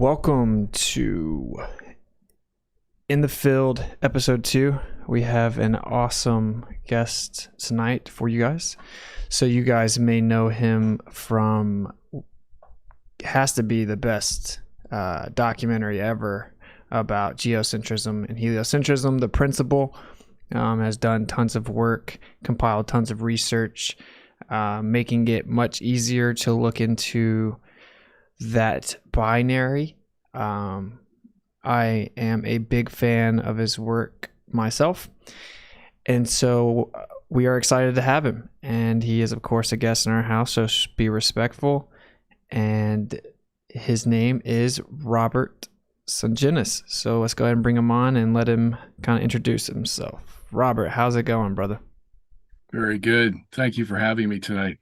Welcome to In the Field episode 2. We have an awesome guest tonight for you guys. So you guys may know him from, has to be the best documentary ever about geocentrism and heliocentrism. The principal has done tons of work, compiled tons of research, making it much easier to look into that binary. I am a big fan of his work myself, and so we are excited to have him. And he is, of course, a guest in our house, so be respectful. And his name is Robert Sungenis. So let's go ahead and bring him on and let him kind of introduce himself. Robert, how's it going, brother? Very good. Thank you for having me tonight.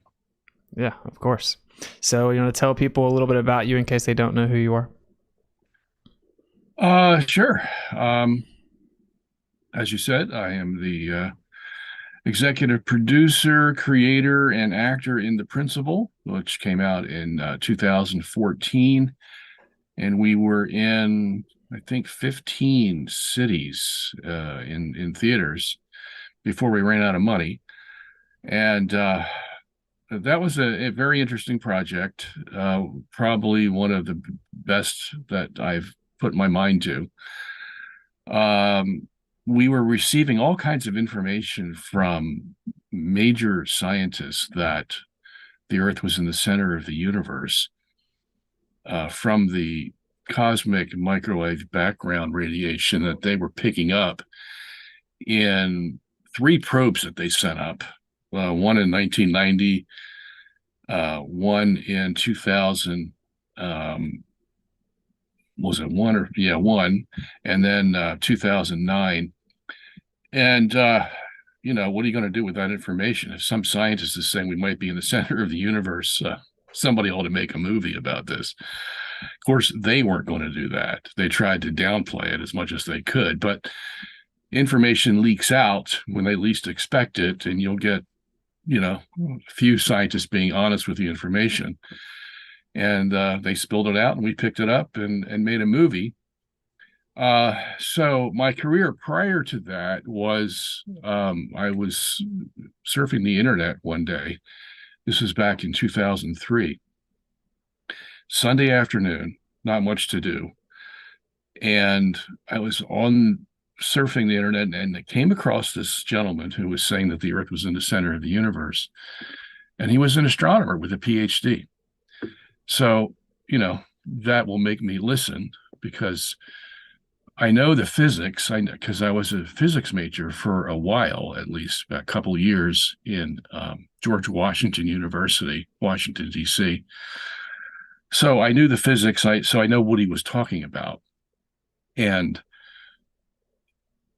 Yeah, of course. So you want to tell people a little bit about you in case they don't know who you are? Sure. As you said, I am the executive producer, creator, and actor in The Principal, which came out in 2014. And we were in, I think, 15 cities in theaters before we ran out of money. And that was a very interesting project, probably one of the best that I've put my mind to. We were receiving all kinds of information from major scientists that the Earth was in the center of the universe, from the cosmic microwave background radiation that they were picking up in 3 probes that they sent up. One in 1990, one in 2000, was it one or one, and then 2009. And what are you going to do with that information? If some scientist is saying we might be in the center of the universe, somebody ought to make a movie about this. Of course, they weren't going to do that. They tried to downplay it as much as they could, but information leaks out when they least expect it, and you'll get a few scientists being honest with the information. And they spilled it out, and we picked it up and made a movie. So my career prior to that was, I was surfing the internet one day. This was back in 2003. Sunday afternoon, not much to do. And I was surfing the internet, and I came across this gentleman who was saying that the Earth was in the center of the universe. And he was an astronomer with a PhD. So, that will make me listen, because I know the physics, because I was a physics major for a while, at least a couple of years in George Washington University, Washington, D.C. So I knew the physics, so I know what he was talking about. And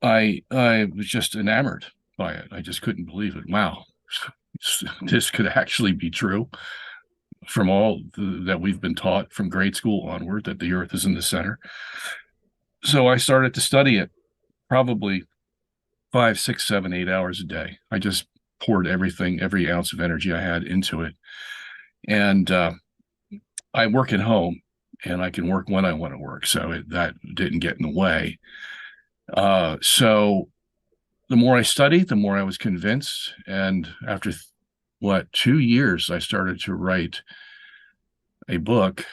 I was just enamored by it. I just couldn't believe it. Wow, this could actually be true, from all that we've been taught from grade school onward, that the Earth is in the center. So I started to study it, probably 5, 6, 7, 8 hours a day. I just poured every ounce of energy I had into it. And I work at home, and I can work when I want to work, so that didn't get in the way. So the more I studied, the more I was convinced. And after 2 years, I started to write a book.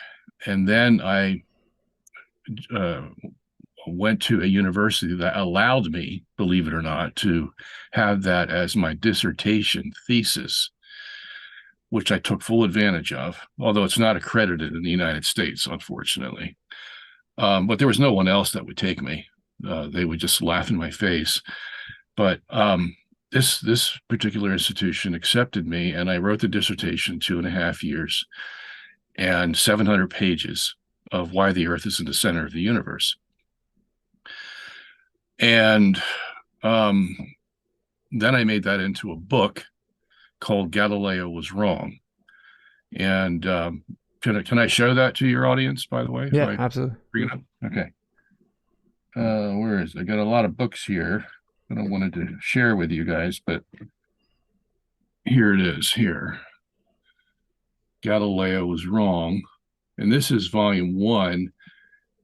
And then I went to a university that allowed me, believe it or not, to have that as my dissertation thesis, which I took full advantage of, although it's not accredited in the United States, unfortunately. But there was no one else that would take me. They would just laugh in my face. But this particular institution accepted me, and I wrote the dissertation 2.5 years and 700 pages of why the Earth is in the center of the universe. And then I made that into a book called Galileo Was Wrong. And can I show that to your audience, by the way? Yeah, absolutely. Bring it up? Okay. Where is it? I got a lot of books here that I wanted to share with you guys, but here it is here. Galileo Was Wrong. And this is volume 1.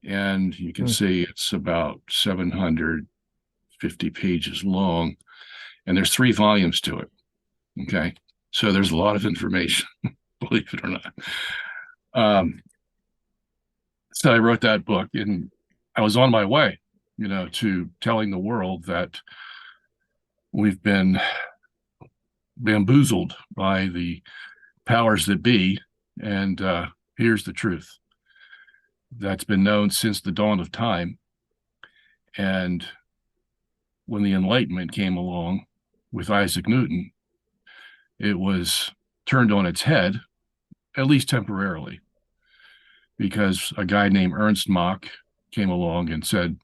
and you can Hmm. see it's about 750 pages long, and there's 3 volumes to it. Okay, so there's a lot of information, believe it or not. Um, so I wrote that book, and I was on my way, to telling the world that we've been bamboozled by the powers that be, and here's the truth that's been known since the dawn of time. And when the Enlightenment came along with Isaac Newton, it was turned on its head, at least temporarily, because a guy named Ernst Mach came along and said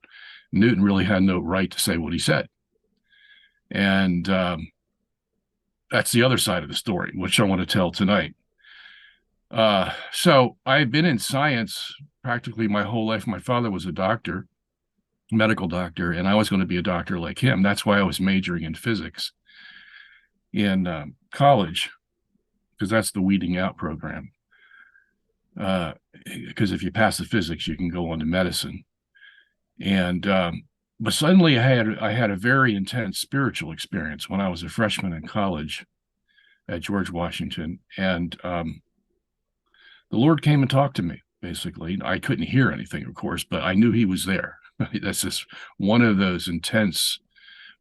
Newton really had no right to say what he said. And that's the other side of the story, which I want to tell tonight. So I've been in science practically my whole life. My father was a doctor, medical doctor, and I was going to be a doctor like him. That's why I was majoring in physics in college, because that's the weeding out program. Because if you pass the physics, you can go on to medicine. And but suddenly I had a very intense spiritual experience when I was a freshman in college at George Washington, and the Lord came and talked to me. Basically, I couldn't hear anything, of course, but I knew He was there. That's just one of those intense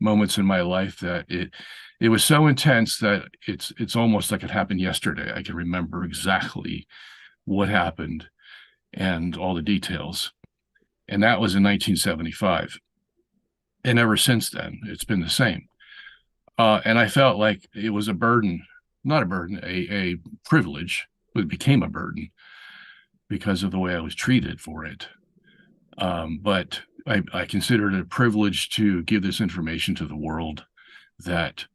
moments in my life that it was so intense that it's almost like it happened yesterday. I can remember exactly what happened and all the details. And that was in 1975. And ever since then, it's been the same. And I felt like it was a burden, not a burden, a privilege, but it became a burden because of the way I was treated for it. But I consider it a privilege to give this information to the world that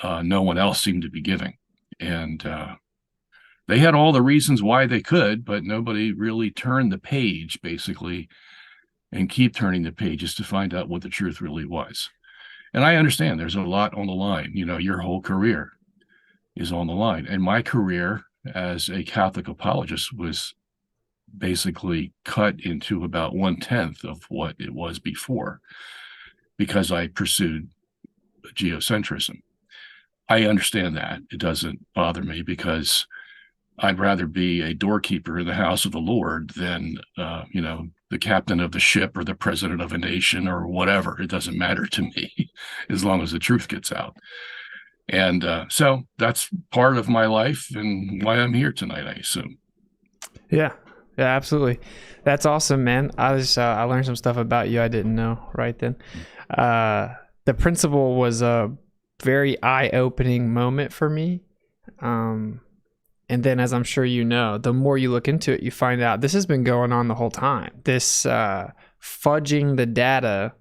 no one else seemed to be giving. And they had all the reasons why they could, but nobody really turned the page, basically, and keep turning the pages to find out what the truth really was. And I understand there's a lot on the line. Your whole career is on the line. And my career as a Catholic apologist was basically cut into about 1/10 of what it was before, because I pursued geocentrism. I understand that. It doesn't bother me, because I'd rather be a doorkeeper in the house of the Lord than, the captain of the ship or the president of a nation or whatever. It doesn't matter to me as long as the truth gets out. And so that's part of my life and why I'm here tonight, I assume. Yeah. Yeah, absolutely. That's awesome, man. I learned some stuff about you I didn't know right then. The principle was a very eye-opening moment for me. And then, as I'm sure you know, the more you look into it, you find out this has been going on the whole time. This fudging the data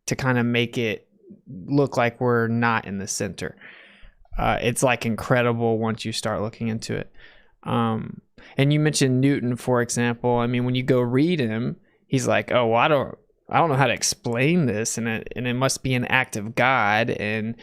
to kind of make it look like we're not in the center. It's like incredible once you start looking into it. And you mentioned Newton, for example. I mean, when you go read him, he's like, "Oh, well, I don't know how to explain this, and it must be an act of God and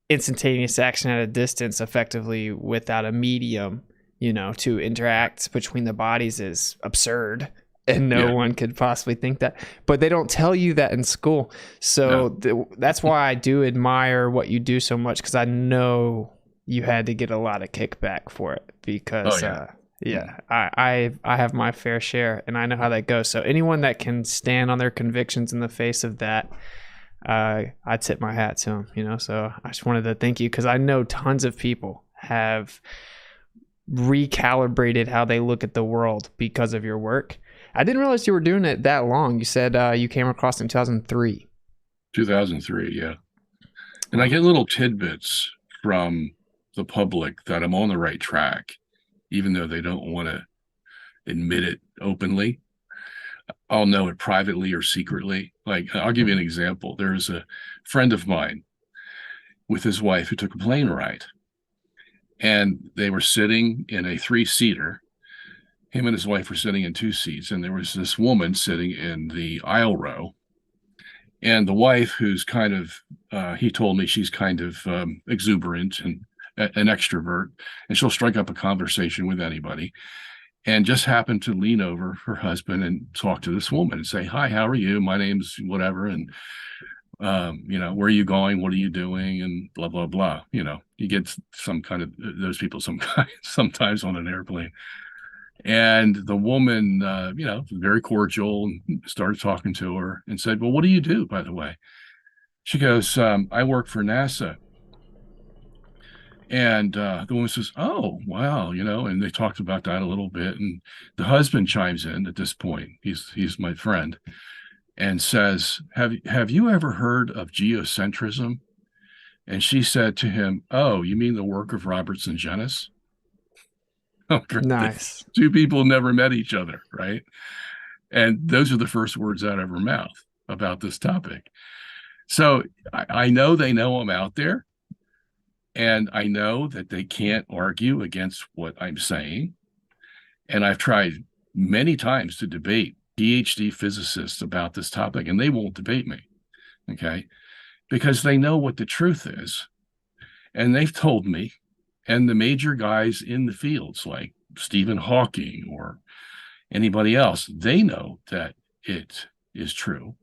instantaneous action at a distance, effectively without a medium, to interact between the bodies is absurd." And no one could possibly think that. But they don't tell you that in school. So that's why I do admire what you do so much, because I know you had to get a lot of kickback for it, because I have my fair share, and I know how that goes. So anyone that can stand on their convictions in the face of that, I tip my hat to them, So I just wanted to thank you, because I know tons of people have recalibrated how they look at the world because of your work. I didn't realize you were doing it that long. You said you came across in 2003. 2003, yeah. And I get little tidbits from the public that I'm on the right track, even though they don't want to admit it openly. I'll know it privately or secretly. Like, I'll give you an example. There's a friend of mine with his wife who took a plane ride, and they were sitting in a 3-seater. Him and his wife were sitting in 2 seats, and there was this woman sitting in the aisle row. And the wife, who's kind of, he told me she's kind of exuberant and an extrovert, and she'll strike up a conversation with anybody. and just happened to lean over her husband and talk to this woman and say, "Hi, how are you? My name's whatever, and where are you going? What are you doing?" And blah blah blah. You get some kind of those people sometimes on an airplane. And the woman, very cordial, and started talking to her and said, "Well, what do you do, by the way?" She goes, "I work for NASA." And the woman says, "Oh, wow," and they talked about that a little bit. And the husband chimes in at this point. He's my friend, and says, "Have you ever heard of geocentrism?" And she said to him, "Oh, you mean the work of Robert Sungenis?" Nice. Two people never met each other, right? And those are the first words out of her mouth about this topic. So I know they know I'm out there, and I know that they can't argue against what I'm saying. And I've tried many times to debate PhD physicists about this topic, and they won't debate me, okay? Because they know what the truth is. And they've told me, and the major guys in the fields like Stephen Hawking or anybody else, they know that it is true,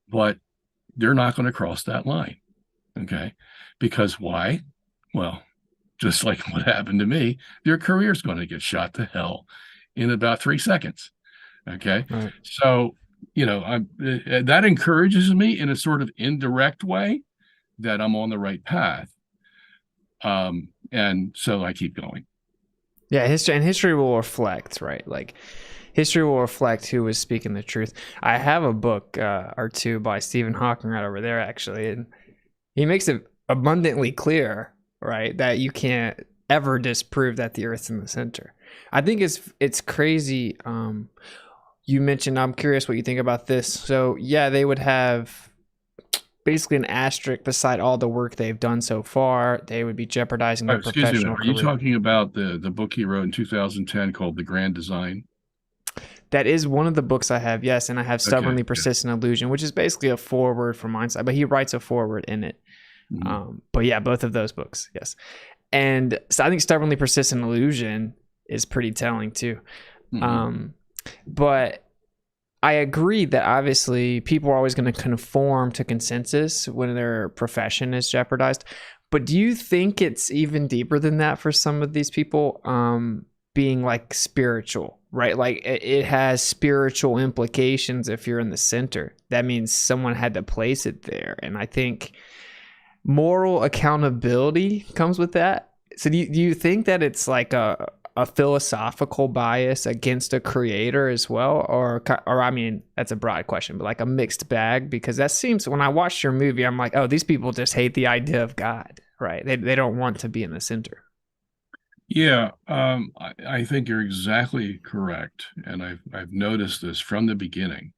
but they're not going to cross that line, okay? Because why? Well, just like what happened to me, their career's going to get shot to hell in about 3 seconds, okay? Right. So, that encourages me in a sort of indirect way that I'm on the right path. And so I keep going. Yeah, history will reflect, right? Like history will reflect who was speaking the truth. I have a book or two by Stephen Hawking right over there, actually, and he makes it abundantly clear, right, that you can't ever disprove that the Earth's in the center. I think it's crazy. You mentioned, I'm curious what you think about this. So yeah, they would have basically an asterisk beside all the work they've done so far. They would be jeopardizing their professional Are you career. talking about the book he wrote in 2010 called The Grand Design? That is one of the books I have, yes, and I have Stubbornly Persistent Illusion, which is basically a foreword from Einstein, but he writes a foreword in it. Mm-hmm. But yeah, both of those books, yes. And so I think Stubbornly Persistent Illusion is pretty telling too. Mm-hmm. But I agree that obviously people are always going to conform to consensus when their profession is jeopardized. But do you think it's even deeper than that for some of these people, being like spiritual, right? Like it has spiritual implications if you're in the center. That means someone had to place it there. And I think moral accountability comes with that. So do you think that it's like a philosophical bias against a creator as well? Or I mean, that's a broad question, but like a mixed bag? Because that seems, when I watched your movie, I'm like, oh, these people just hate the idea of God, right? They don't want to be in the center. Yeah, I think you're exactly correct. And I've noticed this from the beginning.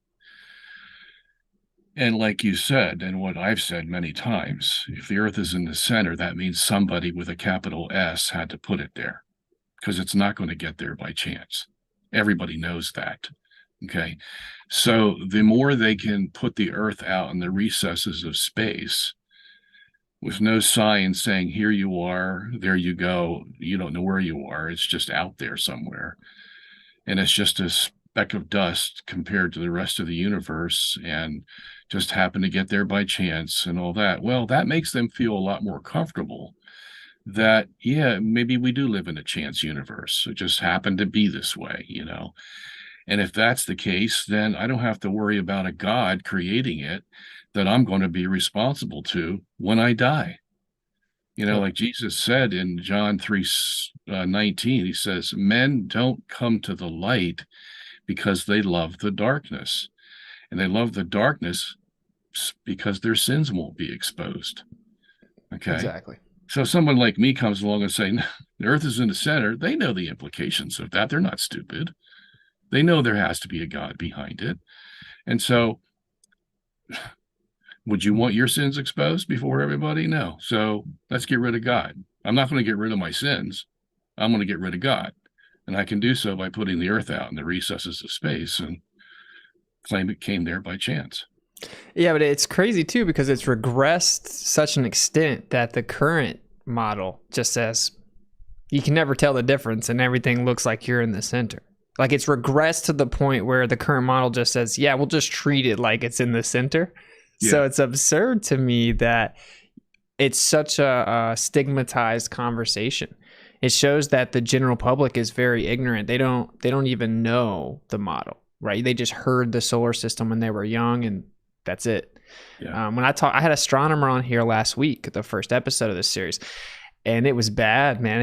And like you said, and what I've said many times, if the Earth is in the center, that means somebody with a capital S had to put it there, because it's not going to get there by chance. Everybody knows that. Okay. So the more they can put the Earth out in the recesses of space with no sign saying, here you are, there you go, you don't know where you are, it's just out there somewhere. And it's just a speck of dust compared to the rest of the universe, and just happen to get there by chance and all that. Well, that makes them feel a lot more comfortable that, yeah, maybe we do live in a chance universe. It just happened to be this way, And if that's the case, then I don't have to worry about a God creating it that I'm going to be responsible to when I die. Like Jesus said in John 3:19, he says, men don't come to the light because they love the darkness. And they love the darkness because their sins won't be exposed. Okay. Exactly. So someone like me comes along and saying the Earth is in the center. They know the implications of that. They're not stupid. They know there has to be a God behind it. And so would you want your sins exposed before everybody? No. So let's get rid of God. I'm not going to get rid of my sins. I'm going to get rid of God. And I can do so by putting the Earth out in the recesses of space and claim it came there by chance. Yeah, but it's crazy too, because it's regressed such an extent that the current model just says you can never tell the difference and everything looks like you're in the center. Like it's regressed to the point where the current model just says, yeah, we'll just treat it like it's in the center. So it's absurd to me that it's such a stigmatized conversation. It shows that the general public is very ignorant. They don't even know the model, right? They just heard the solar system when they were young, and that's it. Yeah. I had an astronomer on here last week, the first episode of this series, and it was bad, man.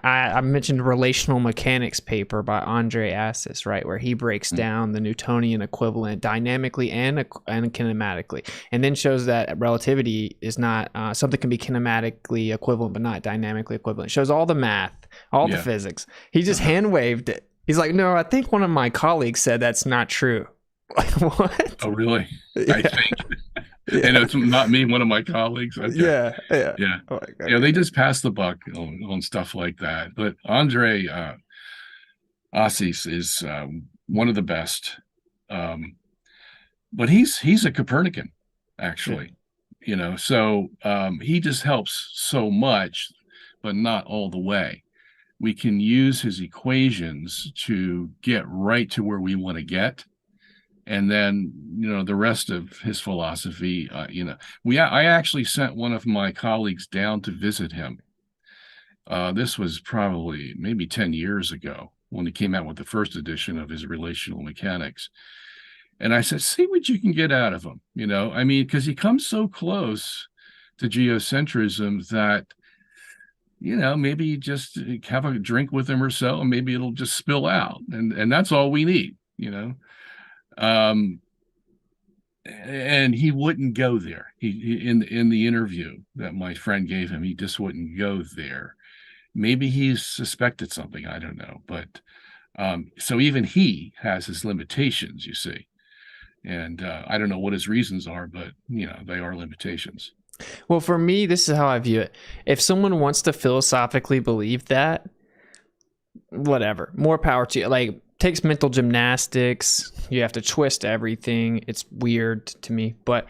I mentioned relational mechanics paper by Andre Assis, right, where he breaks down the Newtonian equivalent dynamically and kinematically, and then shows that relativity is not something can be kinematically equivalent but not dynamically equivalent. Shows all the math, all the physics. He just hand waved it. He's like, no, I think one of my colleagues said that's not true. Like, what? Oh, really? Yeah. I think. And it's not me, one of my colleagues. Okay. Yeah. Oh my God. They just pass the buck on stuff like that. But Andre Assis is one of the best. But he's a Copernican, actually. So he just helps so much, but not all the way. We can use his equations to get right to where we want to get. And then, the rest of his philosophy, I actually sent one of my colleagues down to visit him. This was probably maybe 10 years ago when he came out with the first edition of his relational mechanics. And I said, see what you can get out of him, because he comes so close to geocentrism that, maybe just have a drink with him or so, and maybe it'll just spill out. And that's all we need, and he wouldn't go there. He in the interview that my friend gave him, he just wouldn't go there. Maybe he suspected something, I don't know. But so even he has his limitations, you see. And I don't know what his reasons are, but they are limitations. Well, for me, this is how I view it. If someone wants to philosophically believe that, whatever, more power to you. Like, takes mental gymnastics. You have to twist everything. It's weird to me, but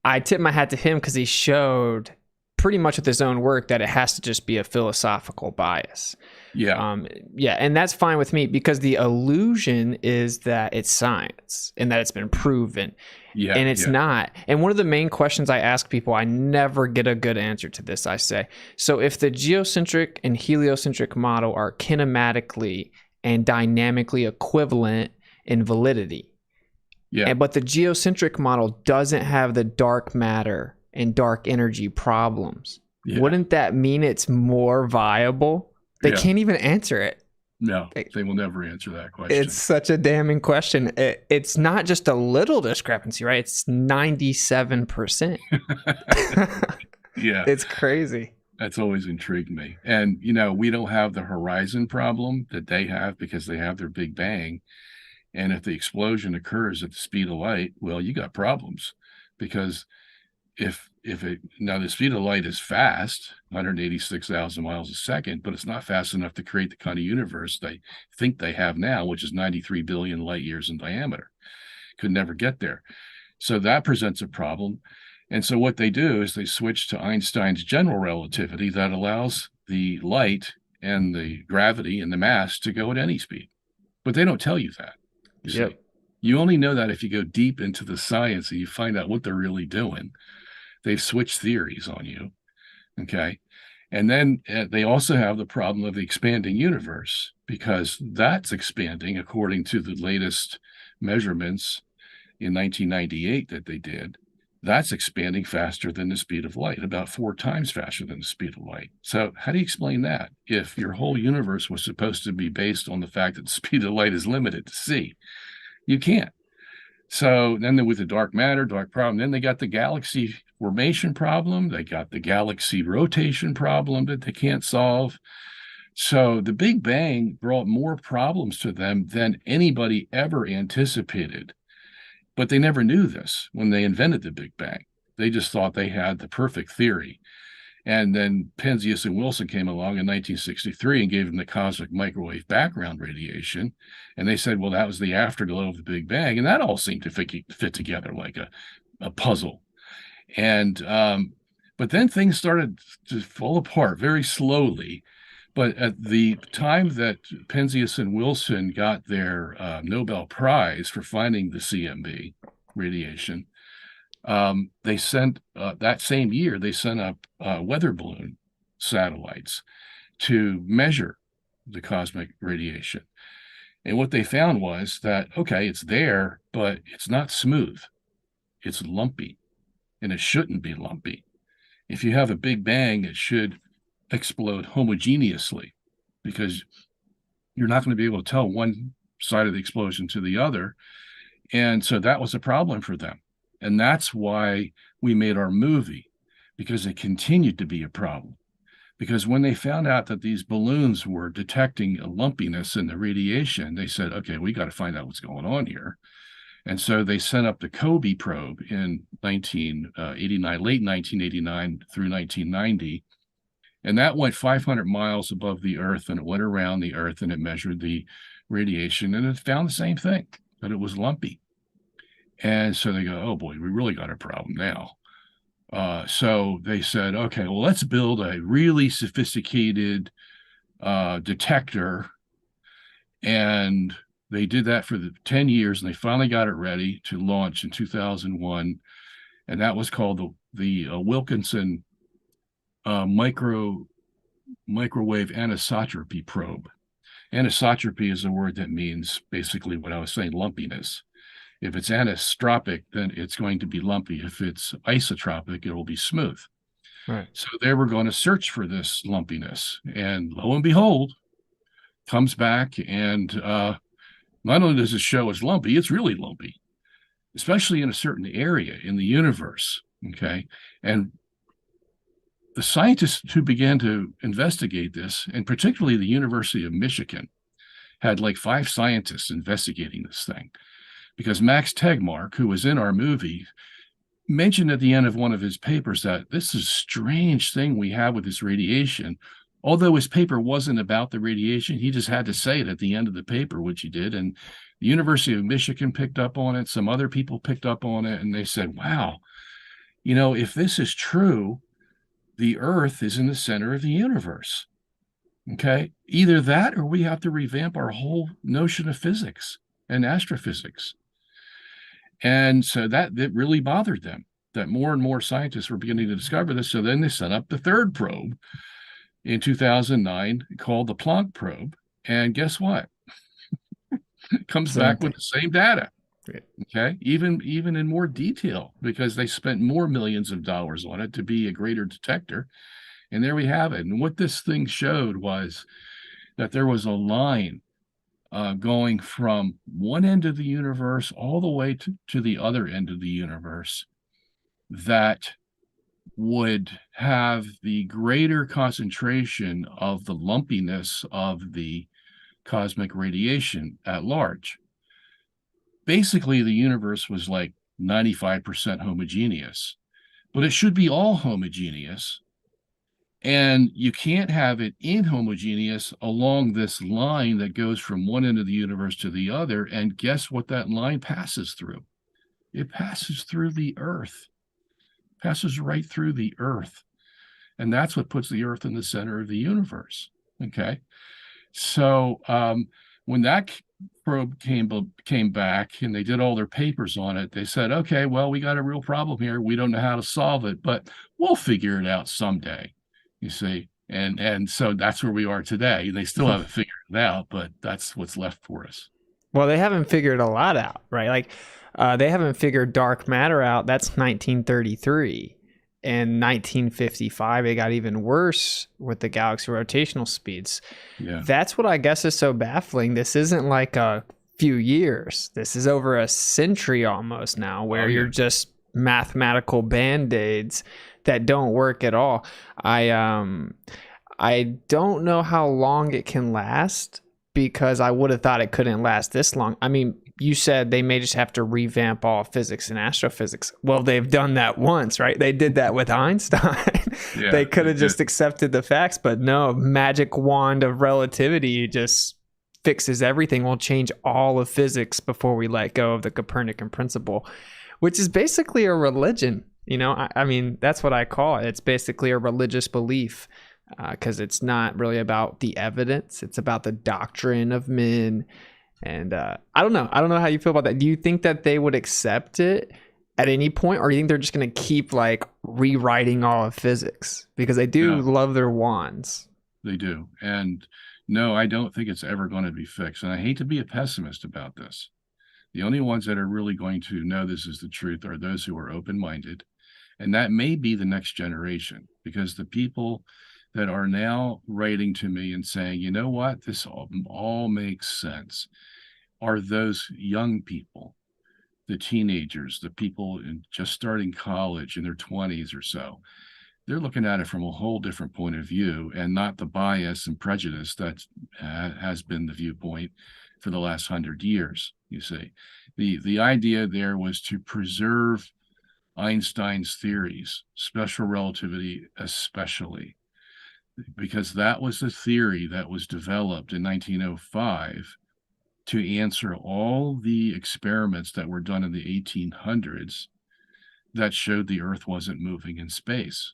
I tip my hat to him because he showed pretty much with his own work that it has to just be a philosophical bias. And that's fine with me because the illusion is that it's science and that it's been proven. And it's not. And one of the main questions I ask people, I never get a good answer to this. I say, so if the geocentric and heliocentric model are kinematically and dynamically equivalent in validity, but the geocentric model doesn't have the dark matter and dark energy problems, wouldn't that mean it's more viable? They can't even answer it. No, they will never answer that question. It's such a damning question. It's not just a little discrepancy, right? It's 97%. It's crazy. That's always intrigued me. And, we don't have the horizon problem that they have because they have their Big Bang. And if the explosion occurs at the speed of light, well, you got problems because now the speed of light is fast, 186,000 miles a second, but it's not fast enough to create the kind of universe they think they have now, which is 93 billion light years in diameter. Could never get there. So that presents a problem. And so what they do is they switch to Einstein's general relativity that allows the light and the gravity and the mass to go at any speed. But they don't tell you that. You see. You only know that if you go deep into the science and you find out what they're really doing. They've switched theories on you. Okay. And then they also have the problem of the expanding universe because that's expanding according to the latest measurements in 1998 that they did. That's expanding faster than the speed of light, about 4 times faster than the speed of light. So how do you explain that if your whole universe was supposed to be based on the fact that the speed of light is limited to c? You can't. So then with the dark matter, dark problem, then they got the galaxy formation problem. They got the galaxy rotation problem that they can't solve. So the Big Bang brought more problems to them than anybody ever anticipated. But they never knew this when they invented the Big Bang. They just thought they had the perfect theory. And then Penzias and Wilson came along in 1963 and gave them the cosmic microwave background radiation. And they said, well, that was the afterglow of the Big Bang. And that all seemed to fit together like a puzzle. And but then things started to fall apart very slowly But at the time that Penzias and Wilson got their Nobel Prize for finding the CMB radiation, they sent that same year, they sent up weather balloon satellites to measure the cosmic radiation. And what they found was that, okay, it's there, but it's not smooth. It's lumpy, and it shouldn't be lumpy. If you have a big bang, it should explode homogeneously, because you're not going to be able to tell one side of the explosion to the other. And so that was a problem for them. And that's why we made our movie, because it continued to be a problem. Because when they found out that these balloons were detecting a lumpiness in the radiation, they said, okay, we got to find out what's going on here. And so they sent up the Kobe probe in 1989, late 1989 through 1990. And that went 500 miles above the Earth, and it went around the Earth, and it measured the radiation, and it found the same thing, that it was lumpy. And so they go, oh boy, we really got a problem now. So they said, okay, well, let's build a really sophisticated detector. And they did that for 10 years, and they finally got it ready to launch in 2001. And that was called the Wilkinson microwave anisotropy probe. Anisotropy is a word that means basically what I was saying, lumpiness. If it's anisotropic, then it's going to be lumpy. If it's isotropic, it will be smooth. Right. So they were going to search for this lumpiness. And lo and behold, comes back, and not only does it show as lumpy, it's really lumpy, especially in a certain area in the universe. Okay. And the scientists who began to investigate this, and particularly the University of Michigan, had like 5 scientists investigating this thing. Because Max Tegmark, who was in our movie, mentioned at the end of one of his papers that this is a strange thing we have with this radiation. Although his paper wasn't about the radiation, he just had to say it at the end of the paper, which he did. And the University of Michigan picked up on it. Some other people picked up on it, and they said, wow, if this is true, the Earth is in the center of the universe. Okay, either that, or we have to revamp our whole notion of physics and astrophysics. And so that really bothered them, that more and more scientists were beginning to discover this. So then they set up the third probe in 2009 called the Planck probe. And guess what? It comes back with the same data. Okay, even in more detail, because they spent more millions of dollars on it to be a greater detector. And there we have it. And what this thing showed was that there was a line going from one end of the universe all the way to the other end of the universe that would have the greater concentration of the lumpiness of the cosmic radiation at large. Basically, the universe was like 95% homogeneous, but it should be all homogeneous. And you can't have it inhomogeneous along this line that goes from one end of the universe to the other. And guess what that line passes through? It passes through the Earth, passes right through the Earth. And that's what puts the Earth in the center of the universe. Okay. So when that probe came back and they did all their papers on it, they said, okay, well, we got a real problem here. We don't know how to solve it, but we'll figure it out someday. You see, and so that's where we are today. They still haven't figured it out, but that's what's left for us. Well, they haven't figured a lot out, right? Like they haven't figured dark matter out. That's 1933. In 1955, it got even worse with the galaxy rotational speeds. Yeah. That's what I guess is so baffling. This isn't like a few years. This is over a century almost now, where you're just mathematical band-aids that don't work at all. I don't know how long it can last, because I would have thought it couldn't last this long. I mean, you said they may just have to revamp all physics and astrophysics. Well, they've done that once, right? They did that with Einstein. Yeah, they could have just accepted the facts, but no, magic wand of relativity just fixes everything. We'll change all of physics before we let go of the Copernican principle, which is basically a religion. I mean, that's what I call it. It's basically a religious belief. because it's not really about the evidence. It's about the doctrine of men. And I don't know. I don't know how you feel about that. Do you think that they would accept it at any point, or do you think they're just going to keep like rewriting all of physics because they do No, love their wands? they do. And no, I don't think it's ever going to be fixed. And I hate to be a pessimist about this. The only ones that are really going to know this is the truth are those who are open-minded. And that may be the next generation, because the people that are now writing to me and saying, you know what, this all makes sense, are those young people, the teenagers, the people just starting college in their 20s or so. They're looking at it from a whole different point of view, and not the bias and prejudice that has been the viewpoint for the last 100 years. You see, the idea there was to preserve Einstein's theories, special relativity especially, because that was the theory that was developed in 1905 to answer all the experiments that were done in the 1800s that showed the Earth wasn't moving in space.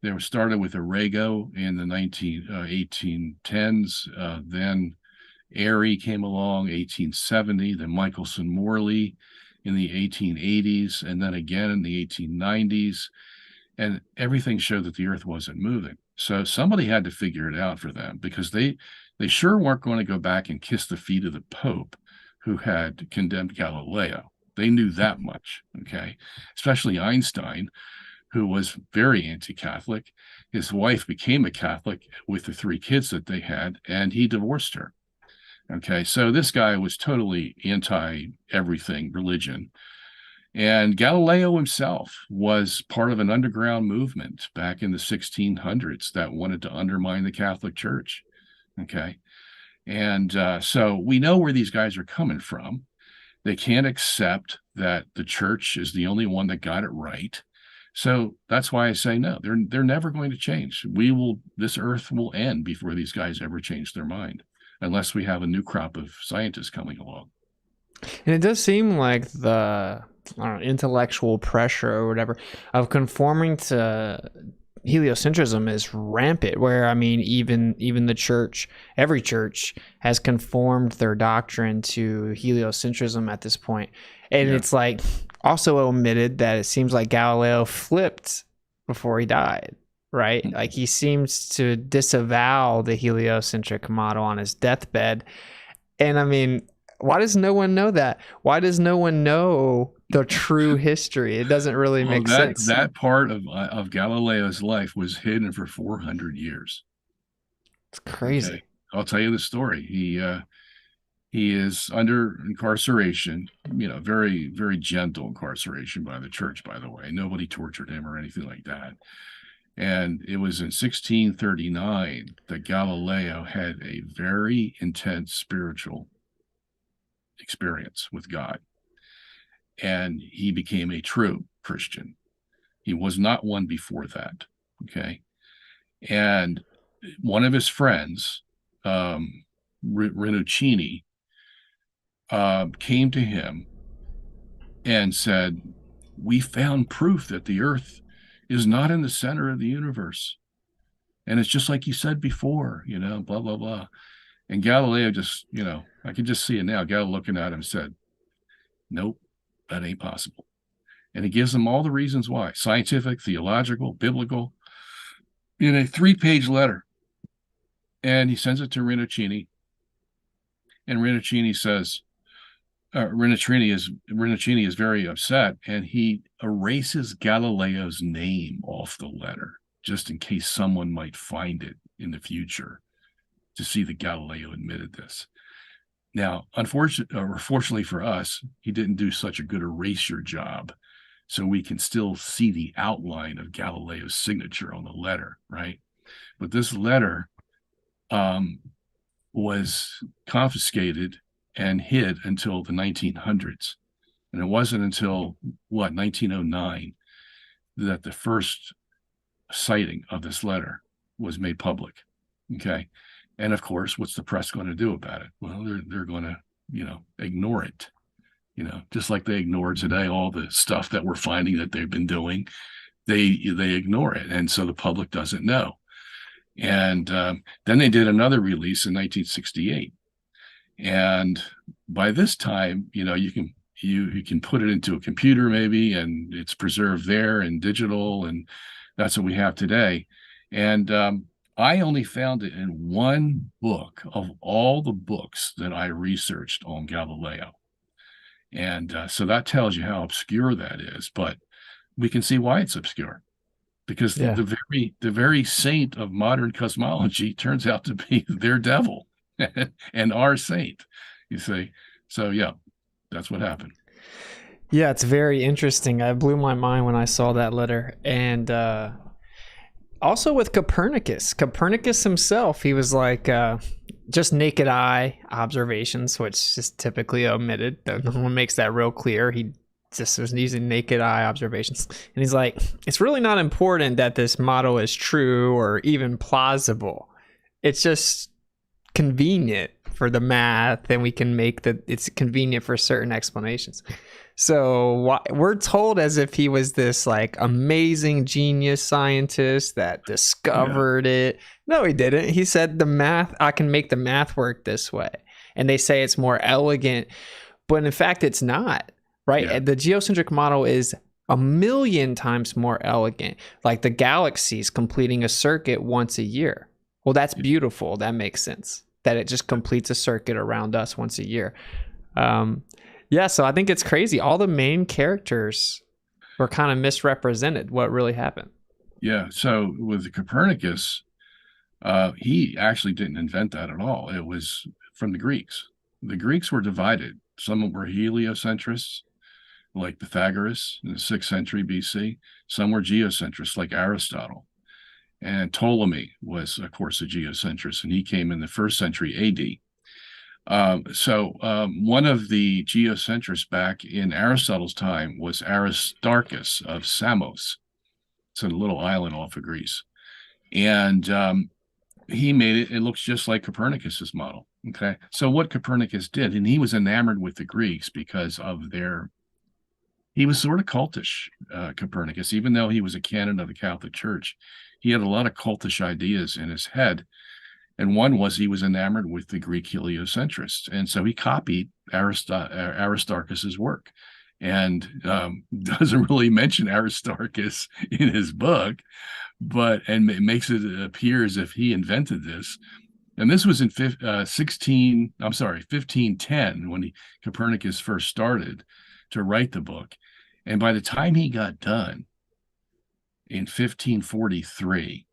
They were started with Arago in the 1810s. Then Airy came along, 1870. Then Michelson-Morley in the 1880s, and then again in the 1890s. And everything showed that the Earth wasn't moving. So somebody had to figure it out for them, because they sure weren't going to go back and kiss the feet of the Pope who had condemned Galileo. They knew that much, okay? Especially Einstein, who was very anti-Catholic. His wife became a Catholic with the 3 kids that they had, and he divorced her. Okay, so this guy was totally anti-everything religion. And Galileo himself was part of an underground movement back in the 1600s that wanted to undermine the Catholic Church. Okay, and so we know where these guys are coming from. They can't accept that the church is the only one that got it right. So that's why I say no, they're never going to change. This earth will end before these guys ever change their mind, unless we have a new crop of scientists coming along. And it does seem like the intellectual pressure or whatever of conforming to heliocentrism is rampant, where I mean even the church, every church has conformed their doctrine to heliocentrism at this point. And it's like also omitted that it seems like Galileo flipped before he died, right? Like he seems to disavow the heliocentric model on his deathbed. And I mean, why does no one know that? Why does no one know the true history? It doesn't really make sense. That part of Galileo's life was hidden for 400 years. It's crazy. Okay. I'll tell you the story. He is under incarceration, very, very gentle incarceration by the church, by the way. Nobody tortured him or anything like that. And it was in 1639 that Galileo had a very intense spiritual experience with God. And he became a true Christian. He was not one before that. Okay. And one of his friends, Rinuccini, came to him and said, we found proof that the earth is not in the center of the universe. And it's just like you said before, blah, blah, blah. And Galileo just, I can just see it now. Galileo looking at him said, nope, that ain't possible. And he gives them all the reasons why: scientific, theological, biblical, in a 3-page letter. And he sends it to Rinuccini. And Rinuccini says, Rinuccini is very upset, and he erases Galileo's name off the letter, just in case someone might find it in the future to see that Galileo admitted this. Now, fortunately for us, he didn't do such a good erasure job, so we can still see the outline of Galileo's signature on the letter, right? But this letter was confiscated and hid until the 1900s. And it wasn't until, 1909, that the first sighting of this letter was made public, okay? And of course, what's the press going to do about it? Well, they're going to, ignore it, just like they ignore today all the stuff that we're finding that they've been doing. They ignore it, and so the public doesn't know. And then they did another release in 1968. And by this time, you can put it into a computer maybe, and it's preserved there in digital, and that's what we have today. And I only found it in one book of all the books that I researched on Galileo. And so that tells you how obscure that is. But we can see why it's obscure, because Yeah. the very saint of modern cosmology turns out to be their devil and our saint, you see. So yeah, that's what happened. Yeah, it's very interesting. I blew my mind when I saw that letter. And also with Copernicus. Copernicus himself, he was like just naked eye observations, which is typically omitted. No one makes that real clear. He just was using naked eye observations. And he's like, it's really not important that this model is true or even plausible. It's just convenient for the math, and we can make that it's convenient for certain explanations. So we're told as if he was this like amazing genius scientist that discovered it. No, he didn't. He said I can make the math work this way. And they say it's more elegant, but in fact it's not, right? Yeah. The geocentric model is a million times more elegant, like the galaxies completing a circuit once a year. Well, that's beautiful. That makes sense, that it just completes a circuit around us once a year. Yeah, so I think it's crazy. All the main characters were kind of misrepresented what really happened. Yeah. So with Copernicus, he actually didn't invent that at all. It was from the Greeks. The Greeks were divided. Some were heliocentrists, like Pythagoras in the 6th century BC. Some were geocentrists, like Aristotle. And Ptolemy was, of course, a geocentrist, and he came in the 1st century AD. One of the geocentrists back in Aristotle's time was Aristarchus of Samos. It's a little island off of Greece. And he made it, it looks just like Copernicus's model. Okay. So what Copernicus did, and he was enamored with the Greeks because of he was sort of cultish, Copernicus, even though he was a canon of the Catholic Church. He had a lot of cultish ideas in his head. And one was he was enamored with the Greek heliocentrists. And so he copied Aristarchus's work, and doesn't really mention Aristarchus in his book, and it makes it appear as if he invented this. And this was in 1510 when Copernicus first started to write the book. And by the time he got done in 1543,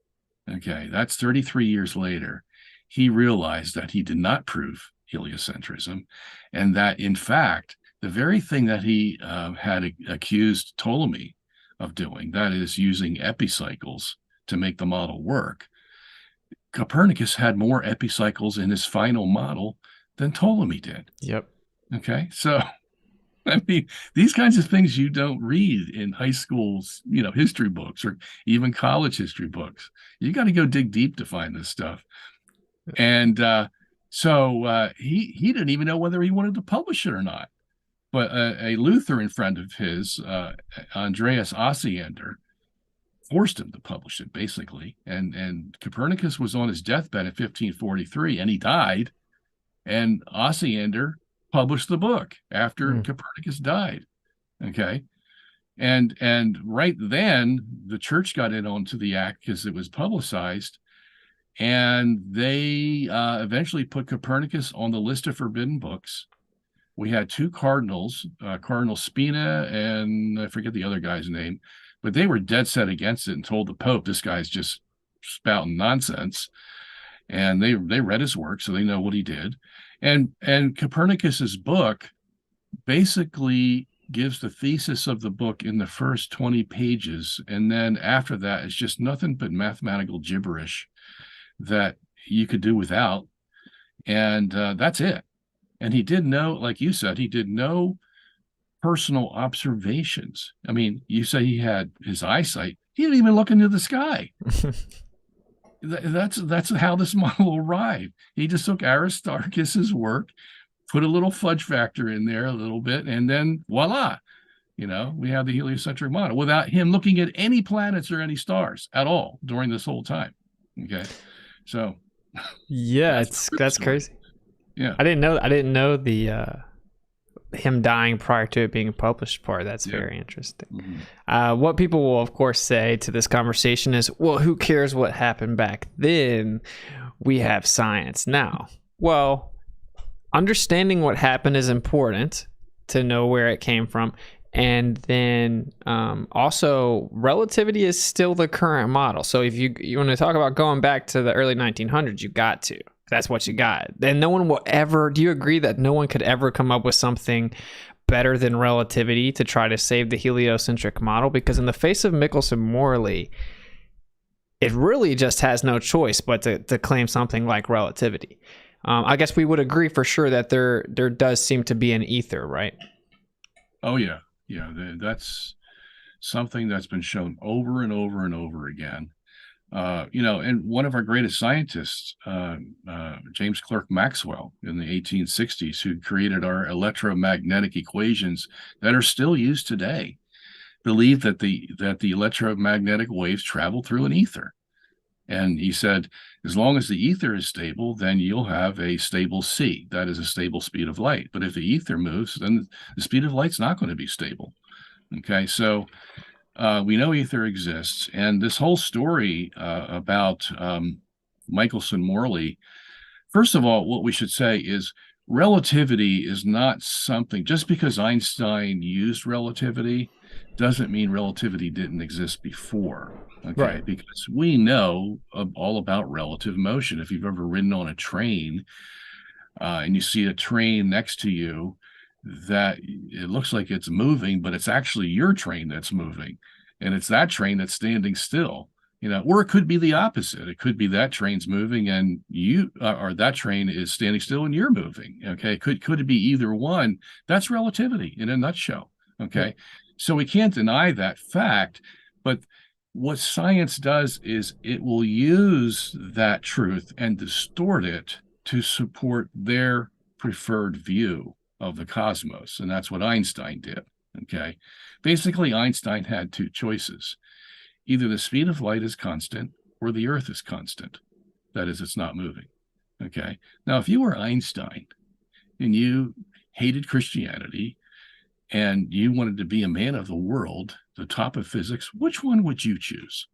okay, that's 33 years later, he realized that he did not prove heliocentrism, and that, in fact, the very thing that he had accused Ptolemy of doing, that is using epicycles to make the model work, Copernicus had more epicycles in his final model than Ptolemy did. Yep. Okay, so I mean, these kinds of things you don't read in high school's, history books or even college history books. You got to go dig deep to find this stuff. And he didn't even know whether he wanted to publish it or not. But a Lutheran friend of his, Andreas Osiander, forced him to publish it, basically. And Copernicus was on his deathbed in 1543, and he died. And Osiander published the book after Copernicus died. Okay. And right then, the church got in onto the act because it was publicized. And they eventually put Copernicus on the list of forbidden books. We had two cardinals, Cardinal Spina and I forget the other guy's name, but they were dead set against it and told the Pope, this guy's just spouting nonsense. And they read his work, so they know what he did. And Copernicus's book basically gives the thesis of the book in the first 20 pages. And then after that, it's just nothing but mathematical gibberish that you could do without. And that's it. And he did no, like you said, he did no personal observations. I mean, you say he had his eyesight. He didn't even look into the sky. That's how this model arrived. He just took Aristarchus's work, put a little fudge factor in there a little bit, and then voila, we have the heliocentric model without him looking at any planets or any stars at all during this whole time. Okay. So Yeah, that's part of the that's story. crazy. Yeah. I didn't know the him dying prior to it being published part. That's Yeah. very interesting. Hmm. What people will of course say to this conversation is, well, who cares what happened back then? We have science now. Well, understanding what happened is important to know where it came from. And then also, relativity is still the current model. So if you want to talk about going back to the early 1900s, you got to. That's what you got. And no one will ever. Do you agree that no one could ever come up with something better than relativity to try to save the heliocentric model? Because in the face of Michelson-Morley, it really just has no choice but to claim something like relativity. I guess we would agree for sure that there does seem to be an ether, right? Oh yeah. Yeah. That's something that's been shown over and over and over again. And one of our greatest scientists, James Clerk Maxwell, in the 1860s, who created our electromagnetic equations that are still used today, believed that the electromagnetic waves travel through an ether. And he said, as long as the ether is stable, then you'll have a stable c. That is a stable speed of light. But if the ether moves, then the speed of light's not going to be stable. Okay, so we know ether exists, and this whole story about Michelson-Morley. First of all, what we should say is relativity is not something. Just because Einstein used relativity doesn't mean relativity didn't exist before. Okay, Right. because we know all about relative motion. If you've ever ridden on a train and you see a train next to you, that it looks like it's moving, but it's actually your train that's moving, and it's that train that's standing still. Or it could be the opposite. It could be that train's moving and you, or that train is standing still and you're moving. Okay, could it be either one? That's relativity in a nutshell. Yeah. Okay, so we can't deny that fact, but what science does is it will use that truth and distort it to support their preferred view of the cosmos. And that's what Einstein did. Okay. Basically, Einstein had two choices: either the speed of light is constant or the earth is constant. That is, it's not moving. Okay. Now, if you were Einstein and you hated Christianity and you wanted to be a man of the world, the top of physics, which one would you choose?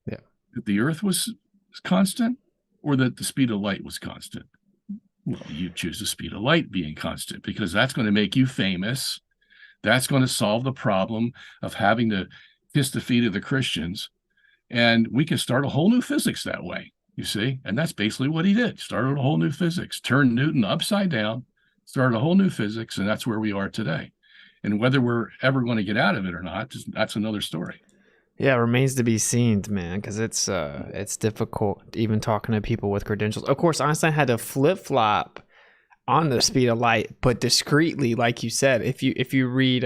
Yeah. That the earth was constant or that the speed of light was constant? Well, you choose the speed of light being constant because that's going to make you famous. That's going to solve the problem of having to kiss the feet of the Christians. And we can start a whole new physics that way, you see? And that's basically what he did. Started a whole new physics, turned Newton upside down, started a whole new physics, and that's where we are today. And whether we're ever going to get out of it or not, that's another story. Yeah, it remains to be seen, man, because it's difficult even talking to people with credentials. Of course, Einstein had to flip flop on the speed of light, but discreetly, like you said. If you read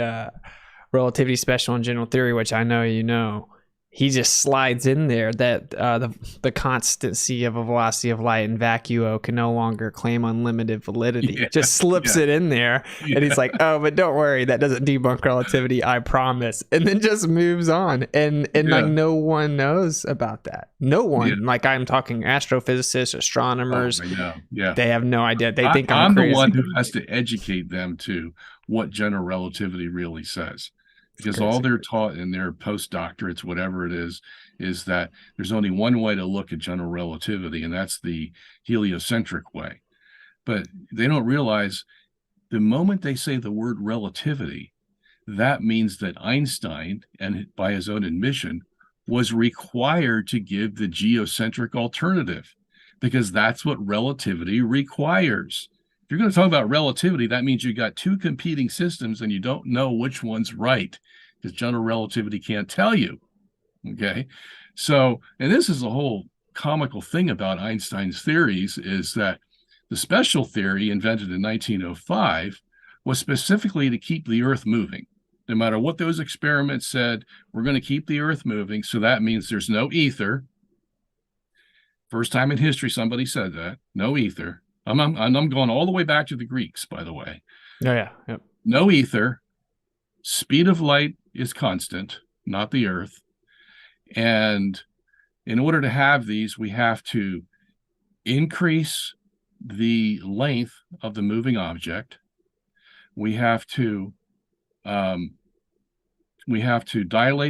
Relativity Special and General Theory, which I know you know, he just slides in there that the constancy of a velocity of light in vacuo can no longer claim unlimited validity. Yeah, Just slips yeah, it in there, and he's like, "Oh, but don't worry, that doesn't debunk relativity, I promise." And then just moves on, and like yeah, no one knows about that. No yeah. one. Like I'm talking astrophysicists, Oh, astronomers. I know. Yeah. They have no idea. They I, think I'm I'm the one crazy. who has to educate them to what general relativity really says, It's because all crazy. they're taught in their postdoctorates, whatever it is that there's only one way to look at general relativity, and that's the heliocentric way. But they don't realize the moment they say the word relativity, that means that Einstein, and by his own admission, was required to give the geocentric alternative because that's what relativity requires. If you're going to talk about relativity, that means you got two competing systems and you don't know which one's right because general relativity can't tell you. Okay. So, and this is the whole comical thing about Einstein's theories is that the special theory invented in 1905 was specifically to keep the earth moving. No matter what those experiments said, we're going to keep the earth moving. So that means there's no ether. First time in history somebody said that. No ether. I'm going all the way back to the Greeks, by the way. Oh yeah. Yep. No ether. Speed of light is constant, not the earth. And in order to have these, we have to increase the length of the moving object. We have to dilate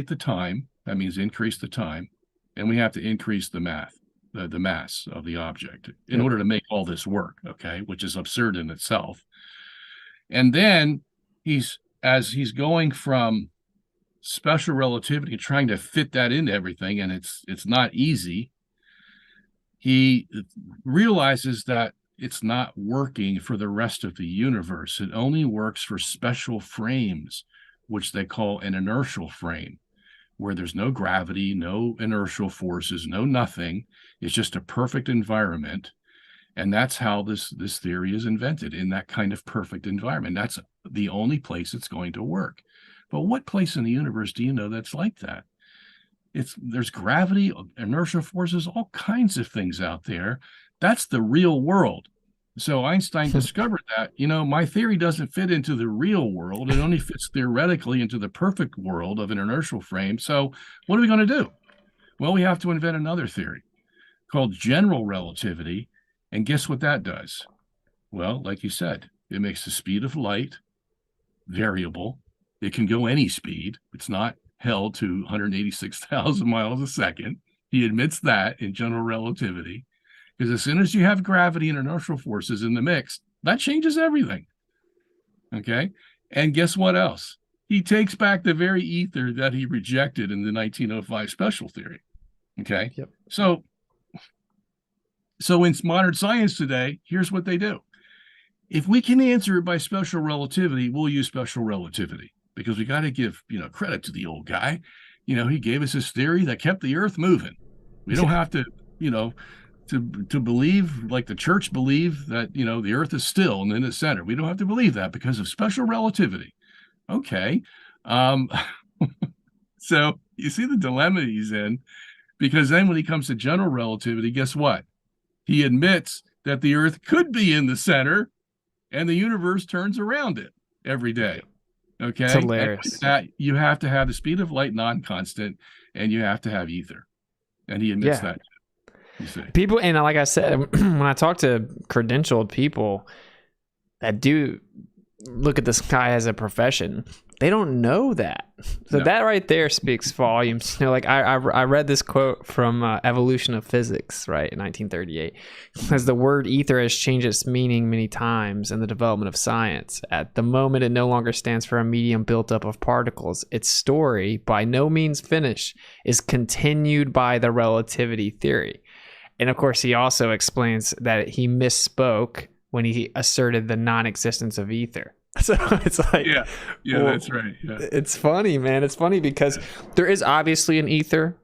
the time. That means increase the time, and we have to increase the mass of the object in order to make all this work. Okay, which is absurd in itself. And then as he's going from special relativity, trying to fit that into everything, and it's not easy. He realizes that it's not working for the rest of the universe. It only works for special frames, which they call an inertial frame, where there's no gravity, no inertial forces, no nothing. It's just a perfect environment. And that's how this theory is invented, in that kind of perfect environment. That's the only place it's going to work. But what place in the universe do you know that's like that? There's gravity, inertial forces, all kinds of things out there. That's the real world. So Einstein discovered that, my theory doesn't fit into the real world. It only fits theoretically into the perfect world of an inertial frame. So what are we going to do? Well, we have to invent another theory called general relativity. And guess what that does? Well, like you said, it makes the speed of light variable. It can go any speed. It's not held to 186,000 miles a second. He admits that in general relativity, because as soon as you have gravity and inertial forces in the mix, that changes everything. Okay. And guess what else? He takes back the very ether that he rejected in the 1905 special theory. Okay. Yep. So in modern science today, here's what they do. If we can answer it by special relativity, we'll use special relativity, because we got to give, credit to the old guy. He gave us his theory that kept the earth moving. We don't have to, to believe like the church believe that, the earth is still and in the center. We don't have to believe that because of special relativity. Okay. So you see the dilemma he's in, because then when he comes to general relativity, guess what? He admits that the earth could be in the center and the universe turns around it every day. Okay. It's hilarious. That you have to have the speed of light non-constant, and you have to have ether. And he admits that. You see. People, and like I said, when I talk to credentialed people that do look at the sky as a profession, they don't know that. So that right there speaks volumes. Like I read this quote from Evolution of Physics, right, in 1938. As the word ether has changed its meaning many times in the development of science. At the moment, it no longer stands for a medium built up of particles. Its story, by no means finished, is continued by the relativity theory. And of course, he also explains that he misspoke when he asserted the non-existence of ether. So it's like, well, that's right. Yeah. It's funny, man. It's funny because there is obviously an ether.